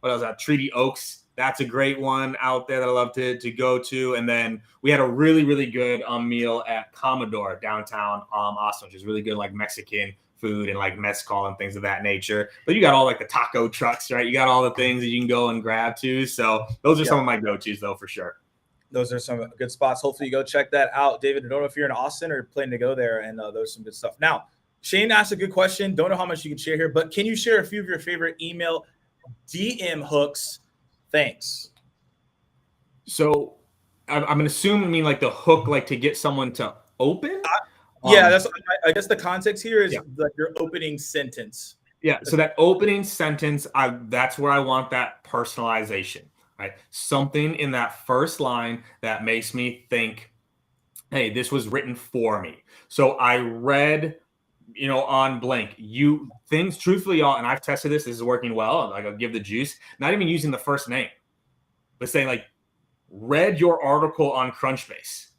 what else? Treaty Oaks. That's a great one out there that I love to go to. And then we had a really, really good meal at Commodore downtown Austin, which is really good, like Mexican food and like mezcal and things of that nature. But you got all like the taco trucks, right? You got all the things that you can go and grab too. So those are some of my go-tos though, for sure. Those are some good spots. Hopefully you go check that out. David, I don't know if you're in Austin or planning to go there, and those are some good stuff. Now, Shane asked a good question. Don't know how much you can share here, but can you share a few of your favorite email DM hooks? Thanks. So I'm going to assume, like the hook, like to get someone to open? Yeah, that's. I guess the context here is like your opening sentence. Yeah, so that opening sentence, that's where I want that personalization. Right, something in that first line that makes me think, hey, this was written for me. So I read, on blank, things truthfully, y'all, and I've tested this is working well. Like I'll give the juice, not even using the first name, but saying like, read your article on Crunchbase.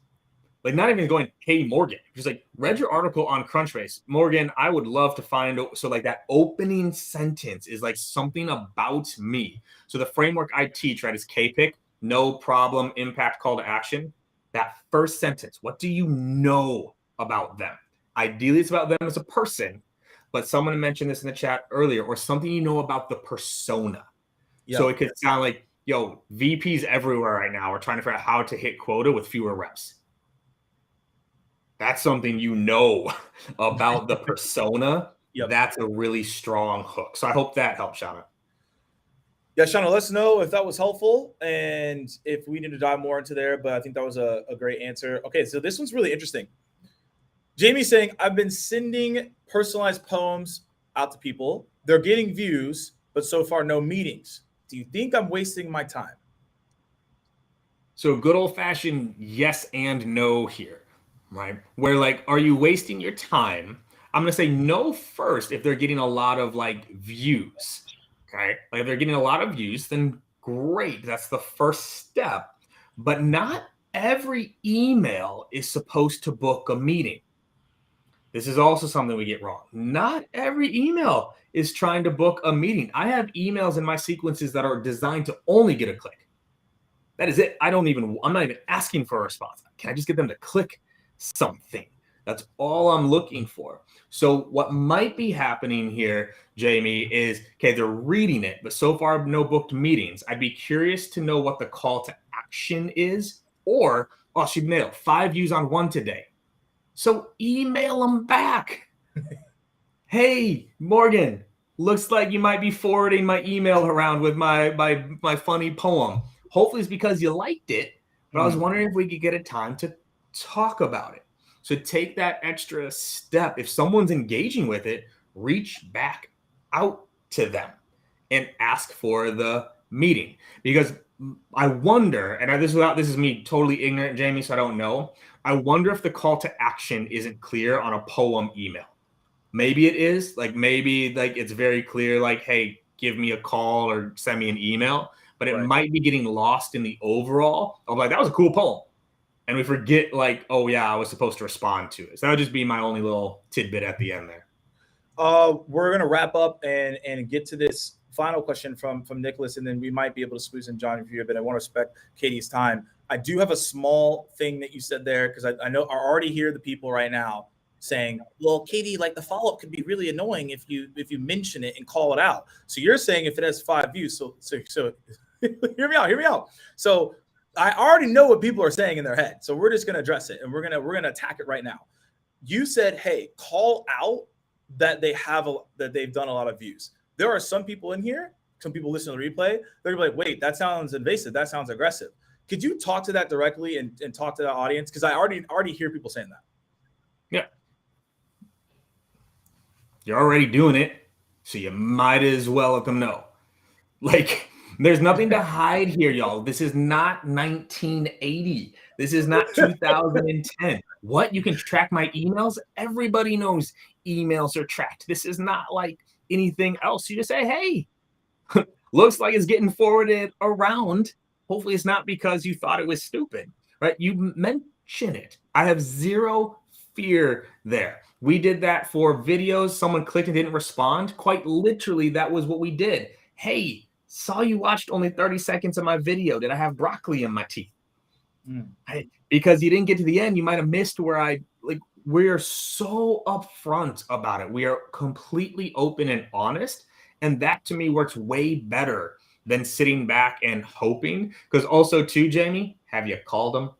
Like not even going, hey, Morgan, just like read your article on Crunchbase. Morgan, I would love to find. So like that opening sentence is like something about me. So the framework I teach, right, is KPIC, no problem, impact, call to action. that first sentence. What do you know about them? Ideally, it's about them as a person, but someone mentioned this in the chat earlier, or something you know about the persona. Yep. So it could sound like, yo, VPs everywhere right now are trying to figure out how to hit quota with fewer reps. That's something you know about the persona. Yep. That's a really strong hook. So I hope that helps, Shauna. Yeah, Shauna, let us know if that was helpful and if we need to dive more into there. But I think that was a great answer. Okay, so this one's really interesting. Jamie's saying, I've been sending personalized poems out to people. They're getting views, but so far no meetings. Do you think I'm wasting my time? So good old-fashioned yes and no here, right? Where like, are you wasting your time? I'm going to say no first if they're getting a lot of like views, okay? Like if they're getting a lot of views, then great. That's the first step. But not every email is supposed to book a meeting. This is also something we get wrong. Not every email is trying to book a meeting. I have emails in my sequences that are designed to only get a click. That is it. I'm not even asking for a response. Can I just get them to click something? That's all I'm looking for. So what might be happening here, Jamie, is, okay, they're reading it, but so far no booked meetings. I'd be curious to know what the call to action is, or, oh, she nailed 5 views on one today. So email them back. Hey, Morgan, looks like you might be forwarding my email around with my funny poem. Hopefully it's because you liked it, but I was wondering if we could get a time to talk about it. So take that extra step. If someone's engaging with it, reach back out to them and ask for the meeting. Because I wonder, and this is me totally ignorant, Jamie, so I don't know. I wonder if the call to action isn't clear on a poem email. Maybe it is. Like maybe like it's very clear, like, hey, give me a call or send me an email. But it might be getting lost in the overall of like, that was a cool poem. And we forget like, oh yeah, I was supposed to respond to it. So that would just be my only little tidbit at the end there. We're going to wrap up and get to this final question from Nicholas, and then we might be able to squeeze in John if you're, but I want to respect Katie's time. I do have a small thing that you said there, because I know I already hear the people right now saying, well, Katie, like the follow-up could be really annoying if you mention it and call it out. So you're saying if it has 5 views, so hear me out. So I already know what people are saying in their head. So we're just going to address it, and we're going to attack it right now. You said, hey, call out that they've done a lot of views. There are some people in here, some people listen to the replay, they're gonna be like, wait, that sounds invasive. That sounds aggressive. Could you talk to that directly and talk to the audience? Because I already hear people saying that. Yeah. You're already doing it, so you might as well let them know. Like, there's nothing to hide here, y'all. This is not 1980. This is not 2010. What? You can track my emails? Everybody knows emails are tracked. This is not like anything else. You just say, hey, looks like it's getting forwarded around. Hopefully it's not because you thought it was stupid, right? You mention it. I have zero fear there. We did that for videos. Someone clicked and didn't respond. Quite literally, that was what we did. Hey, saw you watched only 30 seconds of my video. Did I have broccoli in my teeth? Because you didn't get to the end, you might have missed where we're so upfront about it. We are completely open and honest. And that to me works way better than sitting back and hoping. Because also too, Jamie, have you called them?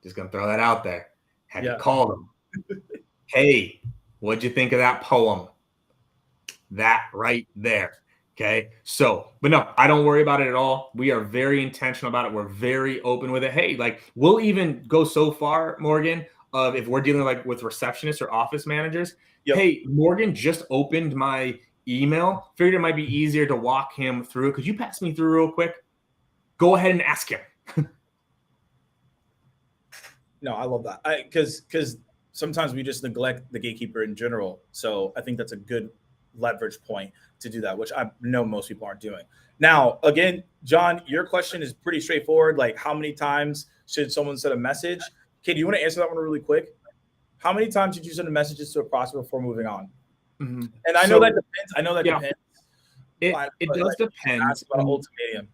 Just going to throw that out there. Have you called them? Hey, what'd you think of that poem? That right there. Okay. So, but no, I don't worry about it at all. We are very intentional about it. We're very open with it. Hey, like we'll even go so far, Morgan, of if we're dealing like with receptionists or office managers. Hey, Morgan just opened my email. Figured it might be easier to walk him through. Could you pass me through real quick? Go ahead and ask him. No, I love that. Because sometimes we just neglect the gatekeeper in general. So I think that's a good leverage point to do that, which I know most people aren't doing. Now, again, John, your question is pretty straightforward. Like, how many times should someone send a message? Okay, do you want to answer that one really quick? How many times did you send messages to a prospect before moving on? Mm-hmm. And I know that depends. I know that depends. It does depend. Ask about an ultimatum.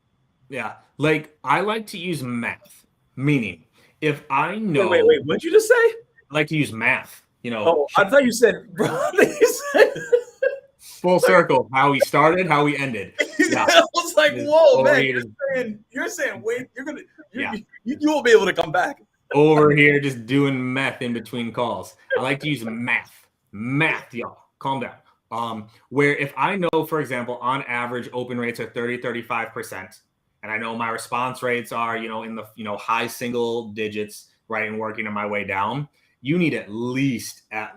Yeah, like I like to use math, meaning If I know, Wait. What'd you just say? I like to use math. Oh, I thought you said, bro. You said full circle. How we started, how we ended. Yeah. I was like, whoa, man. You're saying, wait, you won't be able to come back. Over here, just doing meth in between calls. I like to use math, y'all. Calm down. Where if I know, for example, on average, open rates are 30-35%, and I know my response rates are, in the, high single digits, right, and working on my way down, you need at least 5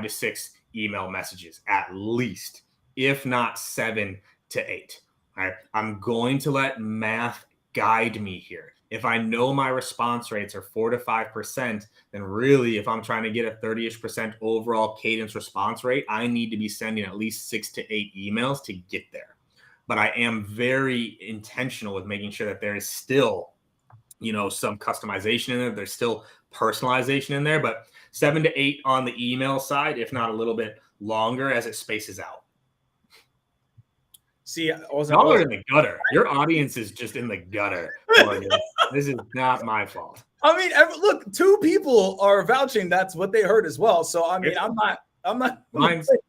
to 6 email messages, at least, if not 7 to 8. Right? I'm going to let math guide me here. If I know my response rates are 4 to 5%, then really, if I'm trying to get a 30-ish% overall cadence response rate, I need to be sending at least 6 to 8 emails to get there. But I am very intentional with making sure that there is still, some customization in there. There's still personalization in there, but 7 to 8 on the email side, if not a little bit longer as it spaces out. See, y'all are in the gutter. Your audience is just in the gutter. This is not my fault. I mean, look, 2 people are vouching that's what they heard as well. So I mean, I'm not.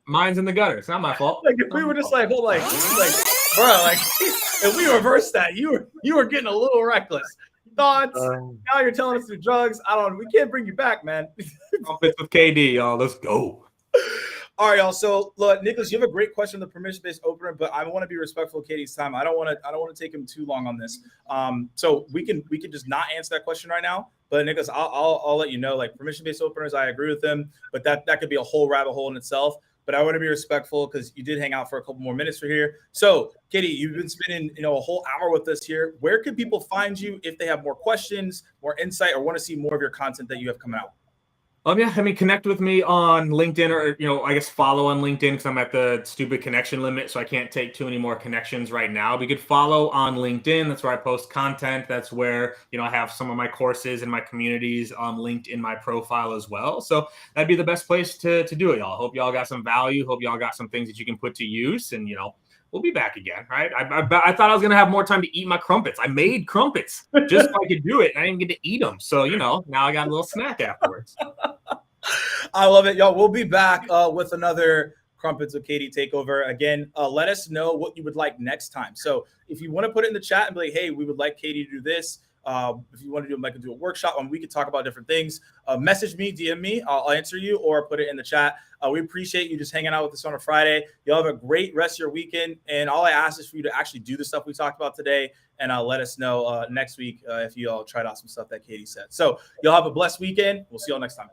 Mine's in the gutter. It's not my fault. Like if we were just like, bro, like if we reverse that, you were getting a little reckless. Thoughts? Now you're telling us through drugs. We can't bring you back, man. Trumpets with KD, y'all. Let's go. All right, y'all. So, look, Nicholas, you have a great question on the permission-based opener, but I want to be respectful of Katie's time. I don't want to take him too long on this. So we can just not answer that question right now. But Nicholas, I'll let you know. Like permission-based openers, I agree with them, but that could be a whole rabbit hole in itself. But I want to be respectful because you did hang out for a couple more minutes for here. So, Katie, you've been spending a whole hour with us here. Where can people find you if they have more questions, more insight, or want to see more of your content that you have coming out? Connect with me on LinkedIn or, I guess follow on LinkedIn because I'm at the stupid connection limit, so I can't take too many more connections right now. But you could follow on LinkedIn. That's where I post content. That's where, I have some of my courses and my communities linked in my profile as well. So that'd be the best place to do it, y'all. Hope y'all got some value. Hope y'all got some things that you can put to use. And, we'll be back again, right? I thought I was going to have more time to eat my crumpets. I made crumpets just so I could do it. And I didn't get to eat them. So, now I got a little snack afterwards. I love it, y'all. We'll be back with another Crumpets with Katie takeover. Again, let us know what you would like next time. So if you want to put it in the chat and be like, hey, we would like Katie to do this. If you want to do a workshop and we could talk about different things, message me, DM me, I'll answer you, or put it in the chat. We appreciate you just hanging out with us on a Friday. Y'all have a great rest of your weekend. And all I ask is for you to actually do the stuff we talked about today. And let us know next week if you all tried out some stuff that Katie said. So y'all have a blessed weekend. We'll see y'all next time.